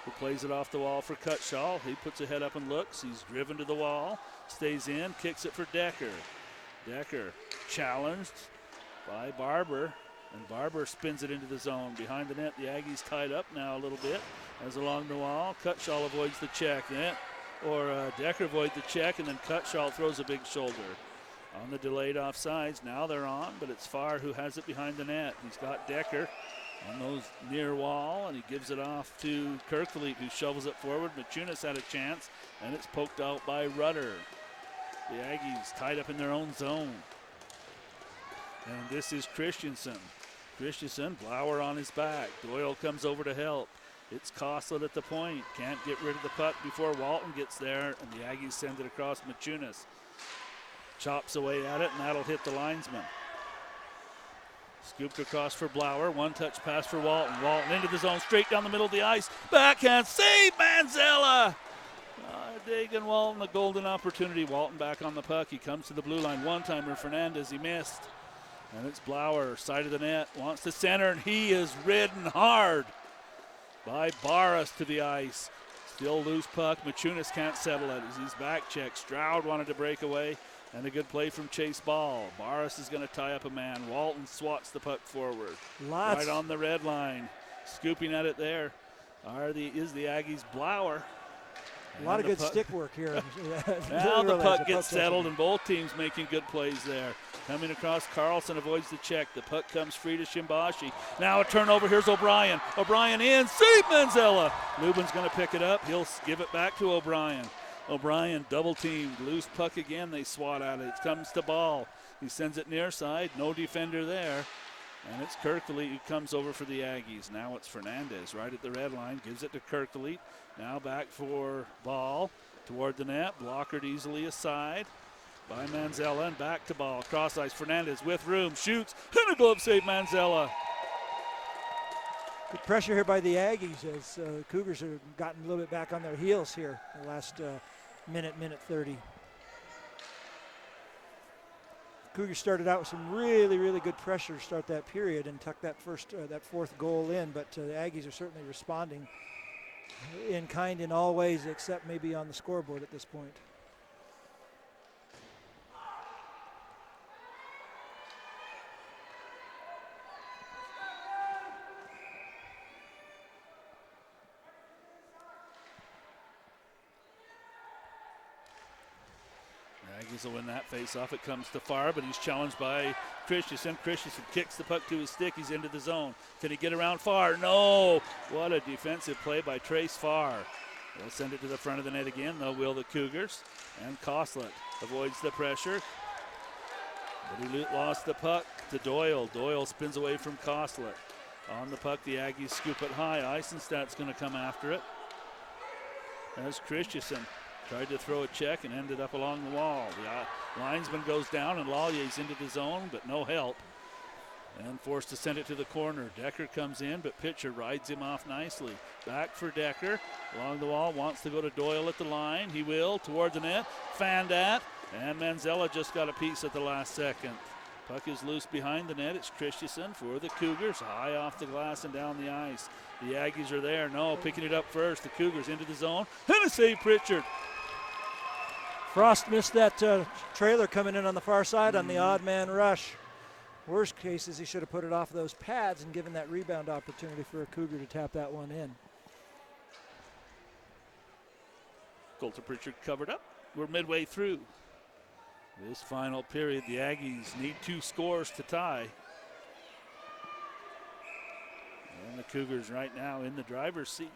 who plays it off the wall for Cutshaw. He puts a head up and looks. He's driven to the wall, stays in, kicks it for Decker. Decker challenged by Barber, and Barber spins it into the zone. Behind the net, the Aggies tied up now a little bit as along the wall. Cutshaw avoids the check. Decker avoids the check, and then Cutshaw throws a big shoulder. On the delayed offsides, now they're on, but it's Farr who has it behind the net. He's got Decker on those near wall, and he gives it off to Kirkleet, who shovels it forward. Machunas had a chance, and it's poked out by Rudder. The Aggies tied up in their own zone. And this is Christensen. Blauer on his back. Doyle comes over to help. It's Costlet at the point. Can't get rid of the puck before Walton gets there, and the Aggies send it across Machunas. Chops away at it, and that'll hit the linesman. Scooped across for Blauer. One-touch pass for Walton. Walton into the zone, straight down the middle of the ice. Backhand save, Manzella! Dagan Walton, a golden opportunity. Walton back on the puck. He comes to the blue line. One-timer, Fernandez, he missed. And it's Blauer, side of the net, wants to center, and he is ridden hard by Barras to the ice. Still loose puck. Machunas can't settle it as he's back checked. Stroud wanted to break away, and a good play from Chase Ball. Barras is going to tie up a man. Walton swats the puck forward. Right on the red line. Scooping at it there is the Aggies' Blauer. A lot of good stick work here. Now the puck gets settled, and both teams making good plays there. Coming across, Carlson avoids the check. The puck comes free to Shimbashi. Now a turnover. Here's O'Brien. O'Brien in. Save Manzella. Lubin's going to pick it up. He'll give it back to O'Brien. O'Brien double teamed. Loose puck again. They swat at it. It comes to Ball. He sends it near side. No defender there. And it's Kirkleet who comes over for the Aggies. Now it's Fernandez right at the red line. Gives it to Kirkleet. Now back for Ball. Toward the net. Blockered easily aside by Manzella. And back to Ball. Cross ice. Fernandez with room. Shoots. And a glove save, Manzella. Good pressure here by the Aggies as Cougars have gotten a little bit back on their heels here in the last minute 30. Cougars started out with some really, really good pressure to start that period and tuck that fourth goal in, but the Aggies are certainly responding in kind in all ways except maybe on the scoreboard at this point. Aggies will win that face-off. It comes to Farr, but he's challenged by Christensen. Christensen kicks the puck to his stick. He's into the zone. Can he get around Farr? No! What a defensive play by Trace Farr. They'll send it to the front of the net again. They'll wheel the Cougars. And Costlet avoids the pressure. But he lost the puck to Doyle. Doyle spins away from Costlet. On the puck, the Aggies scoop it high. Eisenstadt's going to come after it. As Christensen tried to throw a check and ended up along the wall. The linesman goes down and Lallier's into the zone, but no help. And forced to send it to the corner. Decker comes in, but Pitcher rides him off nicely. Back for Decker. Along the wall, wants to go to Doyle at the line. He will, toward the net. Fanned at, and Manzella just got a piece at the last second. Puck is loose behind the net. It's Christensen for the Cougars. High off the glass and down the ice. The Aggies are there. No, picking it up first. The Cougars into the zone. And a save, Pritchard. Frost missed that trailer coming in on the far side on the odd man rush. Worst case is he should have put it off those pads and given that rebound opportunity for a Cougar to tap that one in. Colter Pritchard covered up. We're midway through this final period. The Aggies need 2 scores to tie. And the Cougars right now in the driver's seat.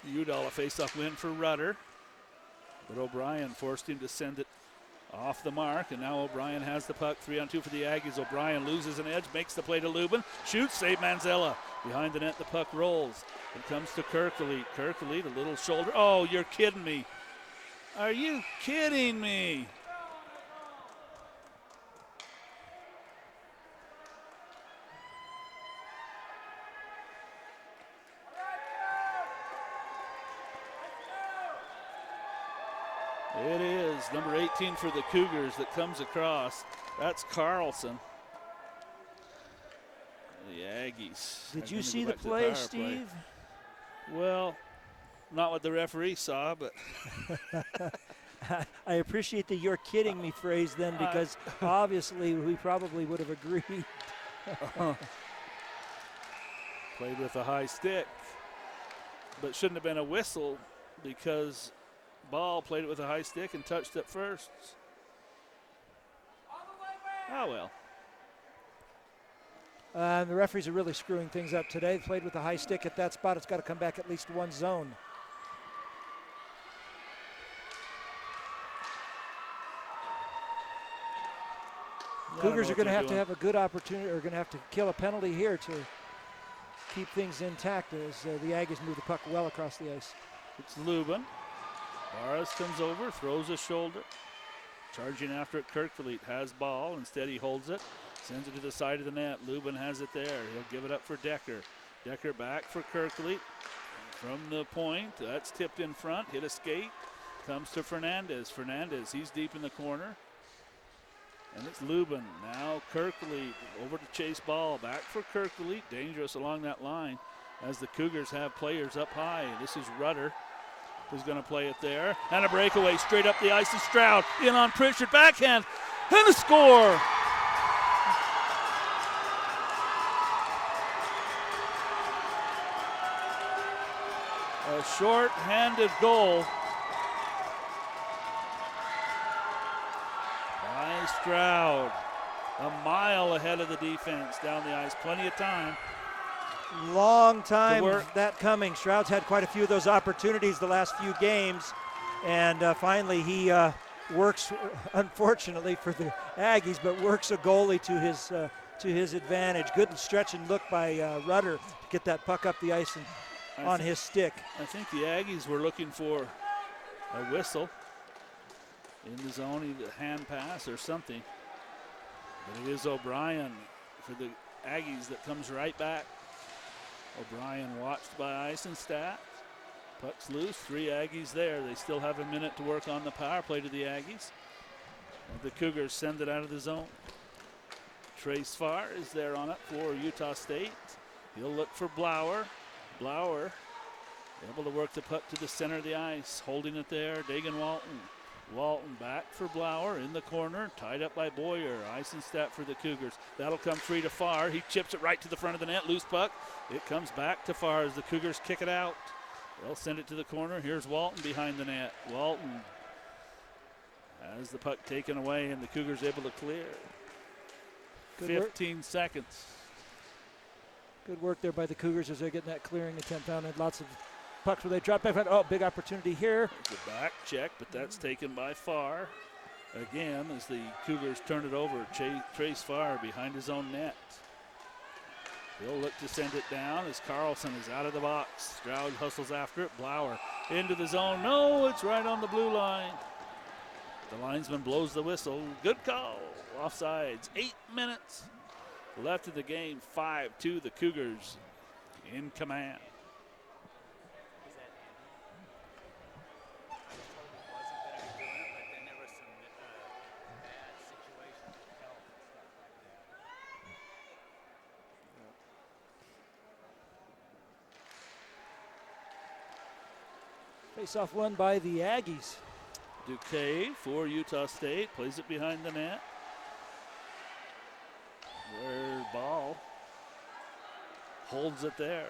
Udall a face-off win for Rudder. But O'Brien forced him to send it off the mark, and now O'Brien has the puck. 3-on-2 for the Aggies. O'Brien loses an edge, makes the play to Lubin. Shoots, save Manzella. Behind the net, the puck rolls. It comes to Kirkleet. Kirkleet, a little shoulder. Oh, you're kidding me. Are you kidding me? It is number 18 for the Cougars that comes across. That's Carlson. The Aggies. Did you see the play, Steve? Well, not what the referee saw, but I appreciate the "you're kidding me" phrase then, because obviously we probably would have agreed. Played with a high stick, but shouldn't have been a whistle because Ball played it with a high stick and touched it first. Oh, well. The referees are really screwing things up today. Played with a high stick at that spot. It's got to come back at least one zone. Cougars are going to have a good opportunity, or going to have to kill a penalty here to keep things intact as the Aggies move the puck well across the ice. It's Lubin. Barras comes over, throws a shoulder. Charging after it, Kirkfleet has ball. Instead, he holds it, sends it to the side of the net. Lubin has it there. He'll give it up for Decker. Decker back for Kirkfleet. From the point, that's tipped in front, hit a skate. Comes to Fernandez. Fernandez, he's deep in the corner. And it's Lubin. Now Kirkfleet over to chase ball. Back for Kirkfleet. Dangerous along that line as the Cougars have players up high. This is Rudder, who's going to play it there. And a breakaway straight up the ice, and Stroud in on Pritchard. Backhand and a score. A short-handed goal by Stroud. A mile ahead of the defense down the ice. Plenty of time. Long time that coming. Stroud's had quite a few of those opportunities the last few games, and finally he works, unfortunately for the Aggies, but works a goalie to his advantage. Good stretch and look by Rudder to get that puck up the ice and on his stick. I think the Aggies were looking for a whistle in the zone, either hand pass or something. But it is O'Brien for the Aggies that comes right back. O'Brien watched by Eisenstadt. Puck's loose, 3 Aggies there. They still have a minute to work on the power play to the Aggies. And the Cougars send it out of the zone. Trace Farr is there on it for Utah State. He'll look for Blauer. Blauer able to work the puck to the center of the ice. Holding it there, Dagan Walton. Walton back for Blauer in the corner, tied up by Boyer. Eisenstadt for the Cougars. That'll come free to Farr. He chips it right to the front of the net. Loose puck. It comes back to Farr as the Cougars kick it out. They'll send it to the corner. Here's Walton behind the net. Walton has the puck taken away, and the Cougars able to clear. 15 seconds. Good work there by the Cougars as they're getting that clearing attempt down. Had lots of pucks where they drop back. Oh, big opportunity here. The back check, but that's taken by Farr. Again, as the Cougars turn it over, Trace Farr behind his own net. He'll look to send it down as Carlson is out of the box. Stroud hustles after it. Blauer into the zone. No, it's right on the blue line. The linesman blows the whistle. Good call. Offsides. 8 minutes left of the game. 5-2, the Cougars in command. Face-off won by the Aggies. Duque for Utah State plays it behind the net. Where Ball holds it there.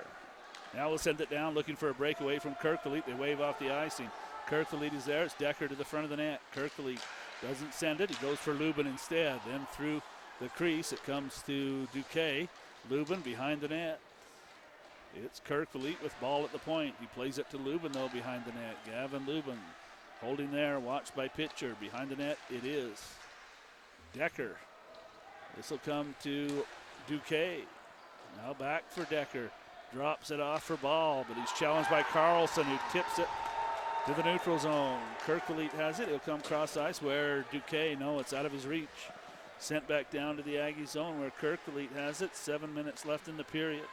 Now we'll send it down, looking for a breakaway from Kirkfleet. They wave off the icing. Kirkfleet is there. It's Decker to the front of the net. Kirkfleet doesn't send it. He goes for Lubin instead. Then through the crease, it comes to Duque. Lubin behind the net. It's Kirkfleet with ball at the point. He plays it to Lubin, though, behind the net. Gavin Lubin holding there, watched by Pitcher. Behind the net, it is Decker. This will come to Duque. Now back for Decker. Drops it off for Ball, but he's challenged by Carlson, who tips it to the neutral zone. Kirkfleet has it. He'll come cross ice where Duque, no, it's out of his reach. Sent back down to the Aggie zone where Kirkfleet has it. 7 minutes left in the period.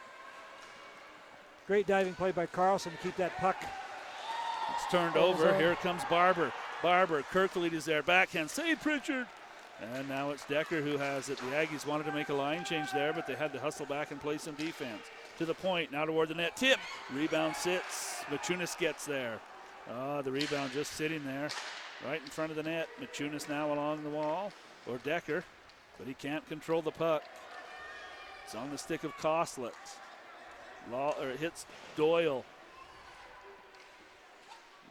Great diving play by Carlson to keep that puck. It's turned over. Here comes Barber. Barber. Kirkleet is there. Backhand. Save Pritchard. And now it's Decker who has it. The Aggies wanted to make a line change there, but they had to hustle back and play some defense. To the point. Now toward the net. Tip. Rebound sits. Machunas gets there. The rebound just sitting there right in front of the net. Machunas now along the wall. Or Decker. But he can't control the puck. It's on the stick of Costlet. It hits Doyle.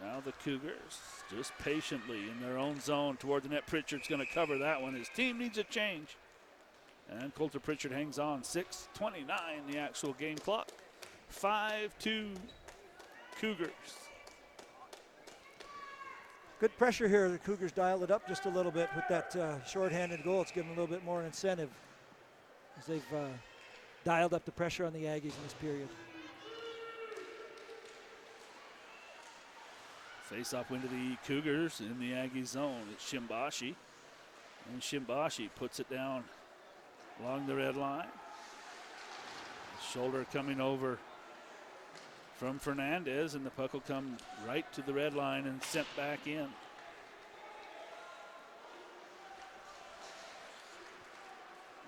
Now the Cougars just patiently in their own zone toward the net. Pritchard's going to cover that one. His team needs a change. And Coulter Pritchard hangs on. 6:29 the actual game clock. 5-2 Cougars. Good pressure here. The Cougars dialed it up just a little bit with that shorthanded goal. It's given them a little bit more incentive as they've dialed up the pressure on the Aggies in this period. Face off into the Cougars in the Aggie zone. It's Shimbashi. And Shimbashi puts it down along the red line. Shoulder coming over from Fernandez, and the puck will come right to the red line and sent back in.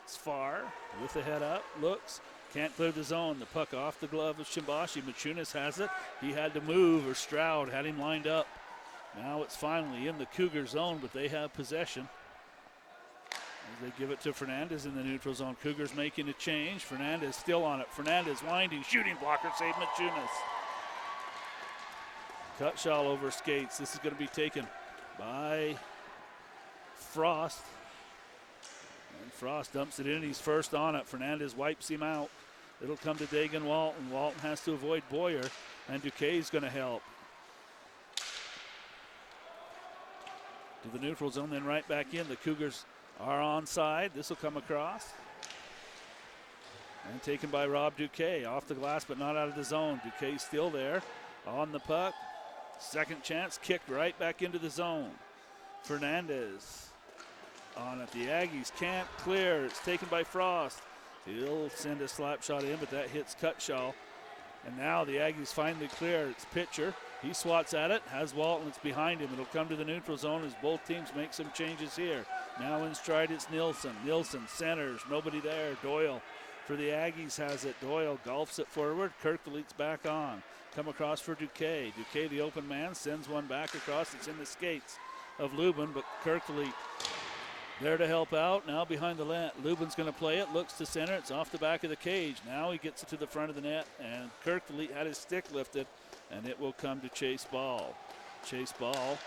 It's far with the head up, looks, can't clear the zone. The puck off the glove of Shimbashi. Machunas has it. He had to move, or Stroud had him lined up. Now it's finally in the Cougar zone, but they have possession. As they give it to Fernandez in the neutral zone. Cougars making a change. Fernandez still on it. Fernandez winding, shooting blocker, save Machunas. Cutshaw over skates. This is going to be taken by Frost. And Frost dumps it in. He's first on it. Fernandez wipes him out. It'll come to Dagan Walton. Walton has to avoid Boyer, and Duquesne's going to help. To the neutral zone, then right back in. The Cougars are onside. This will come across. And taken by Rob Duquesne. Off the glass, but not out of the zone. Duquesne's still there. On the puck. Second chance, kicked right back into the zone. Fernandez on it. The Aggies can't clear. It's taken by Frost. He'll send a slap shot in, but that hits Cutshaw. And now the Aggies finally clear. It's Pitcher. He swats at it, has Walton. It's behind him. It'll come to the neutral zone as both teams make some changes here. Now in stride, it's Nilsson. Nilsson centers. Nobody there. Doyle for the Aggies has it. Doyle golfs it forward. Kirkleet's back on. Come across for Duquesne. Duquesne, the open man, sends one back across. It's in the skates of Lubin, but Kirkleet there to help out. Now behind the net. Lubin's going to play it. Looks to center. It's off the back of the cage. Now he gets it to the front of the net, and Kirkleet had his stick lifted, and it will come to Chase Ball. Chase Ball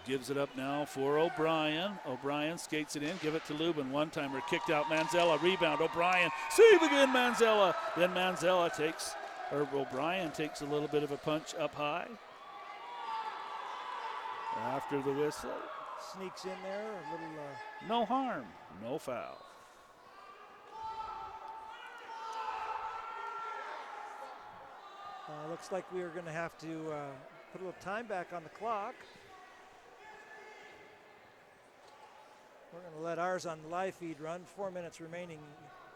gives it up now for O'Brien. O'Brien skates it in. Give it to Lubin. One-timer kicked out. Manzella. Rebound. O'Brien. Save again. Manzella. Then O'Brien takes a little bit of a punch up high. After the whistle. Sneaks in there. A little. No harm. No foul. Looks like we are going to have to put a little time back on the clock. We're going to let ours on the live feed run. 4 minutes remaining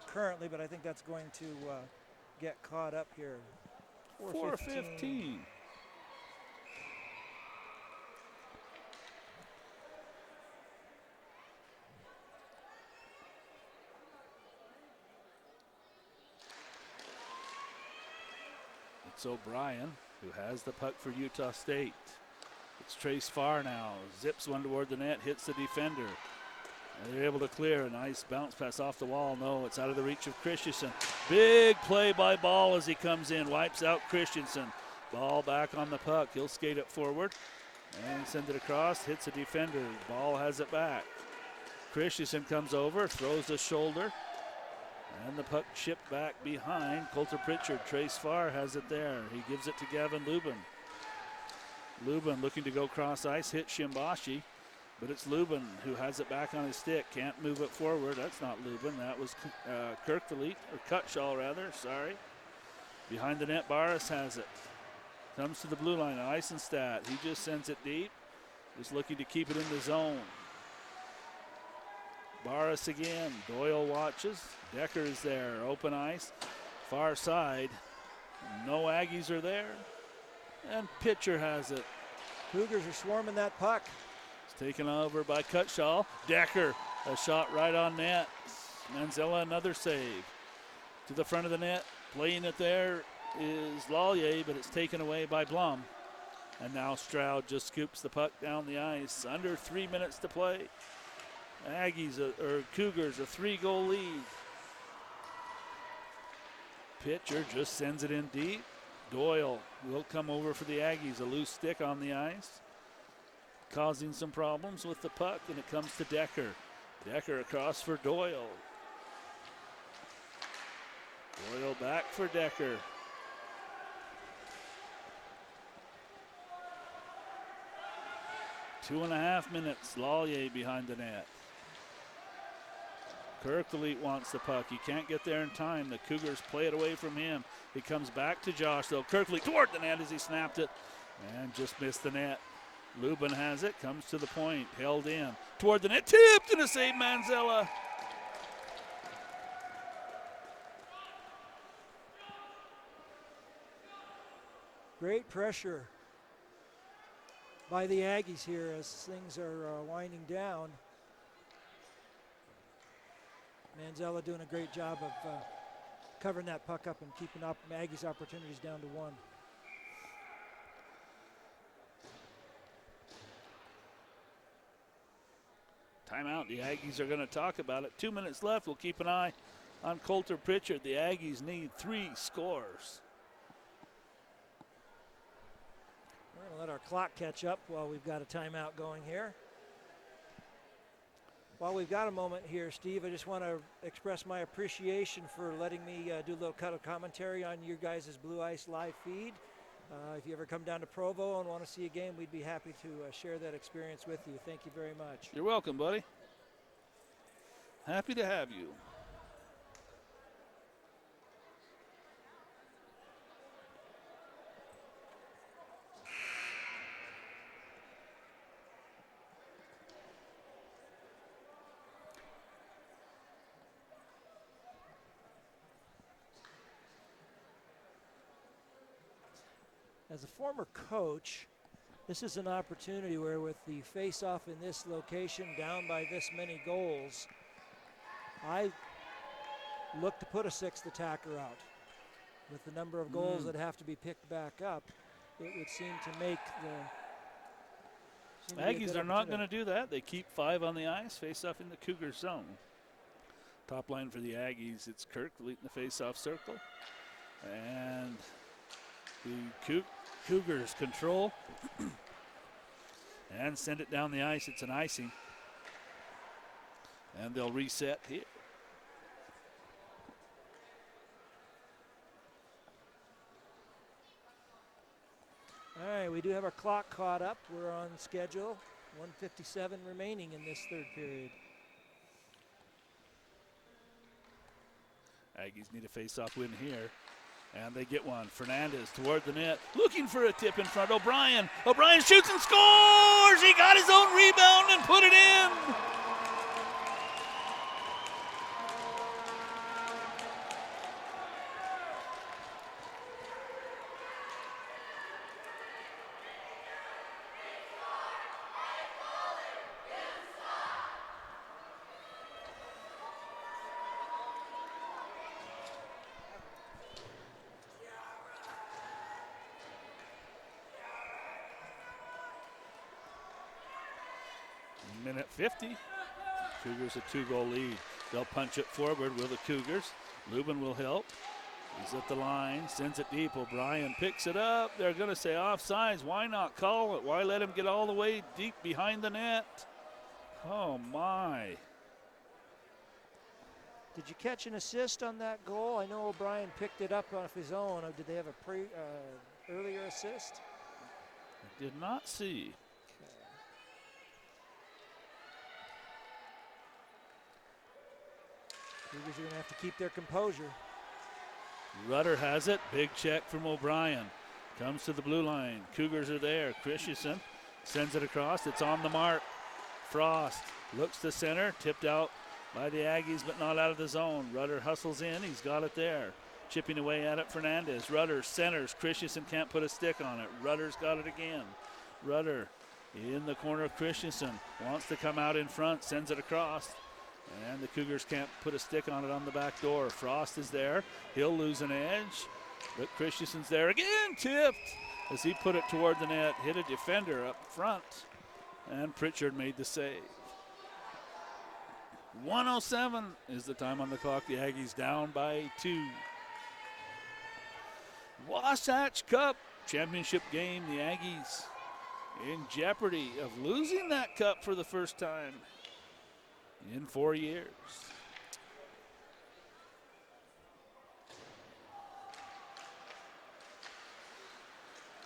currently, but I think that's going to get caught up here. 4:15. It's O'Brien who has the puck for Utah State. It's Trace Farr now. Zips one toward the net, hits the defender. And they're able to clear. A nice bounce pass off the wall. No, it's out of the reach of Christensen. Big play by Ball as he comes in. Wipes out Christensen. Ball back on the puck. He'll skate it forward and send it across. Hits a defender. Ball has it back. Christensen comes over, throws the shoulder. And the puck chipped back behind Coulter Pritchard. Trace Farr has it there. He gives it to Gavin Lubin. Lubin looking to go cross ice, hit Shimbashi. But it's Lubin who has it back on his stick. Can't move it forward. That's not Lubin. That was Kirkleet, or Cutshaw rather, sorry. Behind the net, Barris has it. Comes to the blue line, Eisenstadt. He just sends it deep. Just looking to keep it in the zone. Barris again. Doyle watches. Decker is there. Open ice. Far side. No Aggies are there. And Pitcher has it. Cougars are swarming that puck. It's taken over by Cutshaw. Decker, a shot right on net. Manzella, another save. To the front of the net, playing it there is Lallier, but it's taken away by Blum. And now Stroud just scoops the puck down the ice. Under 3 minutes to play. Cougars a 3-goal lead. Pitcher just sends it in deep. Doyle will come over for the Aggies. A loose stick on the ice, causing some problems with the puck, and it comes to Decker. Decker across for Doyle. Doyle back for Decker. Two and a half minutes. Lallier behind the net. Kirkley wants the puck. He can't get there in time. The Cougars play it away from him. It comes back to Josh, though. Kirkley toward the net as he snapped it and just missed the net. Lubin has it, comes to the point, held in. Toward the net, tipped, and a save, Manzella. Great pressure by the Aggies here as things are winding down. Manzella doing a great job of covering that puck up and keeping up Aggies' opportunities down to 1. Timeout. The Aggies are going to talk about it. 2 minutes left. We'll keep an eye on Coulter Pritchard. The Aggies need 3 scores. We're going to let our clock catch up while we've got a timeout going here. While we've got a moment here, Steve, I just want to express my appreciation for letting me do a little cut of commentary on your guys' Blue Ice live feed. If you ever come down to Provo and want to see a game, we'd be happy to share that experience with you. Thank you very much. You're welcome, buddy. Happy to have you. As a former coach, this is an opportunity where with the face-off in this location, down by this many goals, I look to put a 6th attacker out. With the number of goals that have to be picked back up, it would seem to make the Aggies are not going to do that. They keep 5 on the ice, face-off in the Cougar zone. Top line for the Aggies, it's Kirk leading the face-off circle. And the Cougars control and send it down the ice. It's an icing. And they'll reset here. All right, we do have our clock caught up. We're on schedule. 1:57 remaining in this third period. Aggies need a face-off win here. And they get one. Fernandez toward the net, looking for a tip in front. O'Brien shoots and scores! He got his own rebound and put it in! Minute 50. Cougars a 2-goal lead. They'll punch it forward with the Cougars. Lubin will help. He's at the line, sends it deep. O'Brien picks it up. They're going to say offsides. Why not call it? Why let him get all the way deep behind the net? Oh, my. Did you catch an assist on that goal? I know O'Brien picked it up off his own. Did they have a earlier assist? I did not see. Cougars are going to have to keep their composure. Rudder has it. Big check from O'Brien. Comes to the blue line. Cougars are there. Christensen sends it across. It's on the mark. Frost looks to center. Tipped out by the Aggies, but not out of the zone. Rudder hustles in. He's got it there. Chipping away at it, Fernandez. Rudder centers. Christensen can't put a stick on it. Rudder's got it again. Rudder in the corner. Christensen wants to come out in front, sends it across. And the Cougars can't put a stick on it on the back door. Frost is there. He'll lose an edge. But Christensen's there again, tipped as he put it toward the net. Hit a defender up front. And Pritchard made the save. 1:07 is the time on the clock. The Aggies down by 2. Wasatch Cup championship game. The Aggies in jeopardy of losing that cup for the first time in 4 years.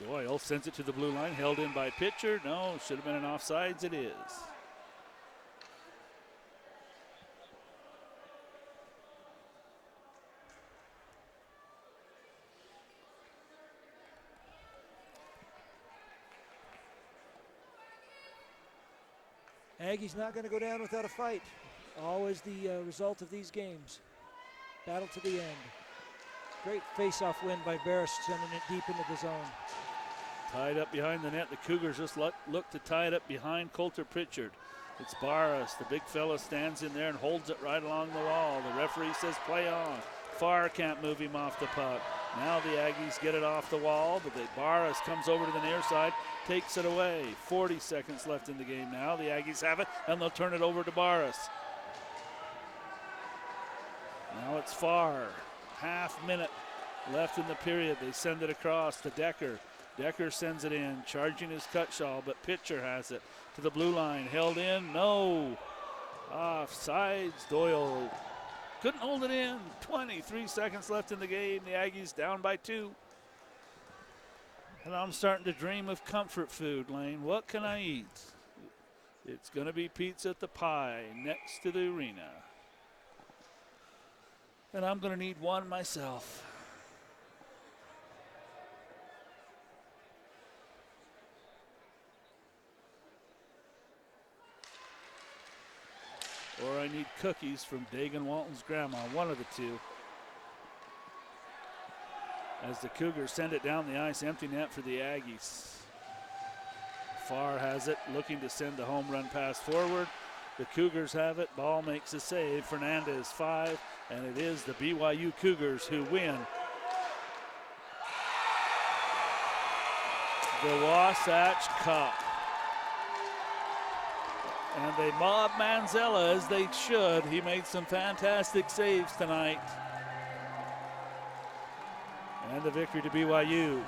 Doyle sends it to the blue line, held in by Pitcher. No, should have been an offsides. It is. Aggies not going to go down without a fight. Always the result of these games. Battle to the end. Great face-off win by Barris, sending it deep into the zone. Tied up behind the net. The Cougars just look to tie it up behind Coulter Pritchard. It's Barras. The big fella stands in there and holds it right along the wall. The referee says play on. Farr can't move him off the puck. Now the Aggies get it off the wall, but Barras comes over to the near side, takes it away. 40 seconds left in the game now. The Aggies have it, and they'll turn it over to Barras. Now it's Farr. Half minute left in the period. They send it across to Decker. Decker sends it in, charging his Cutshaw, but Pitcher has it to the blue line. Held in, no. Offsides, Doyle couldn't hold it in. 23 seconds left in the game. The Aggies down by 2. And I'm starting to dream of comfort food, Lane. What can I eat? It's going to be pizza at the Pie next to the arena. And I'm going to need one myself. Or I need cookies from Dagan Walton's grandma, one of the two. As the Cougars send it down the ice, empty net for the Aggies. Farr has it, looking to send the home run pass forward. The Cougars have it, ball makes a save. Fernandez 5, and it is the BYU Cougars who win the Wasatch Cup. And they mob Manzella as they should. He made some fantastic saves tonight. And the victory to BYU.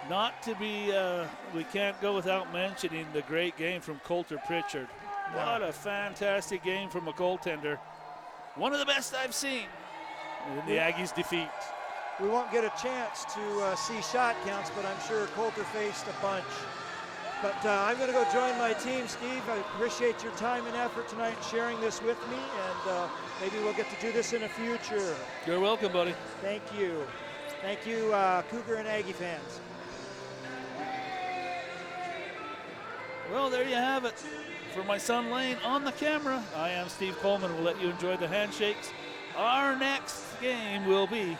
Not to be, we can't go without mentioning the great game from Coulter Pritchard. What a fantastic game from a goaltender. One of the best I've seen in the Aggies' defeat. We won't get a chance to see shot counts, but I'm sure Coulter faced a bunch. But I'm going to go join my team, Steve. I appreciate your time and effort tonight sharing this with me, and maybe we'll get to do this in the future. You're welcome, buddy. Thank you. Thank you, Cougar and Aggie fans. Well, there you have it. For my son Lane on the camera, I am Steve Coleman. We'll let you enjoy the handshakes. Our next game will be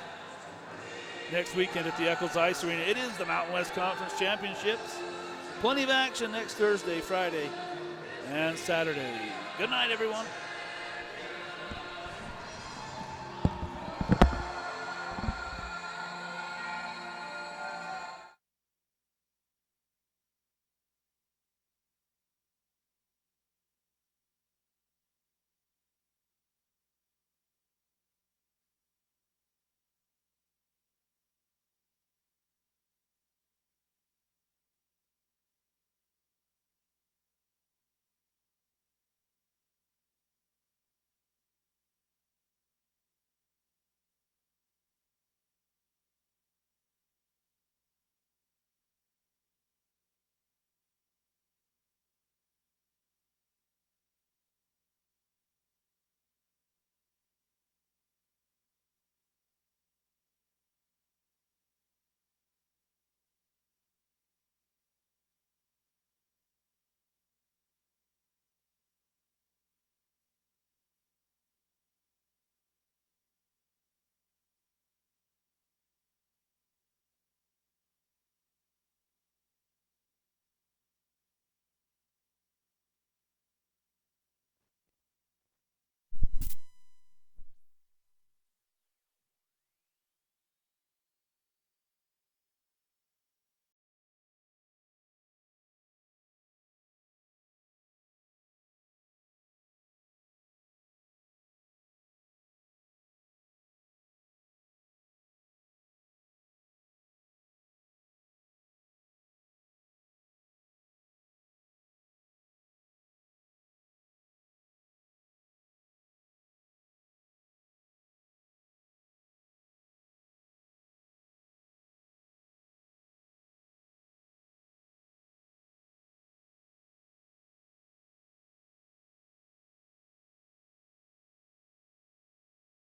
next weekend at the Eccles Ice Arena. It is the Mountain West Conference Championships. Plenty of action next Thursday, Friday, and Saturday. Good night, everyone.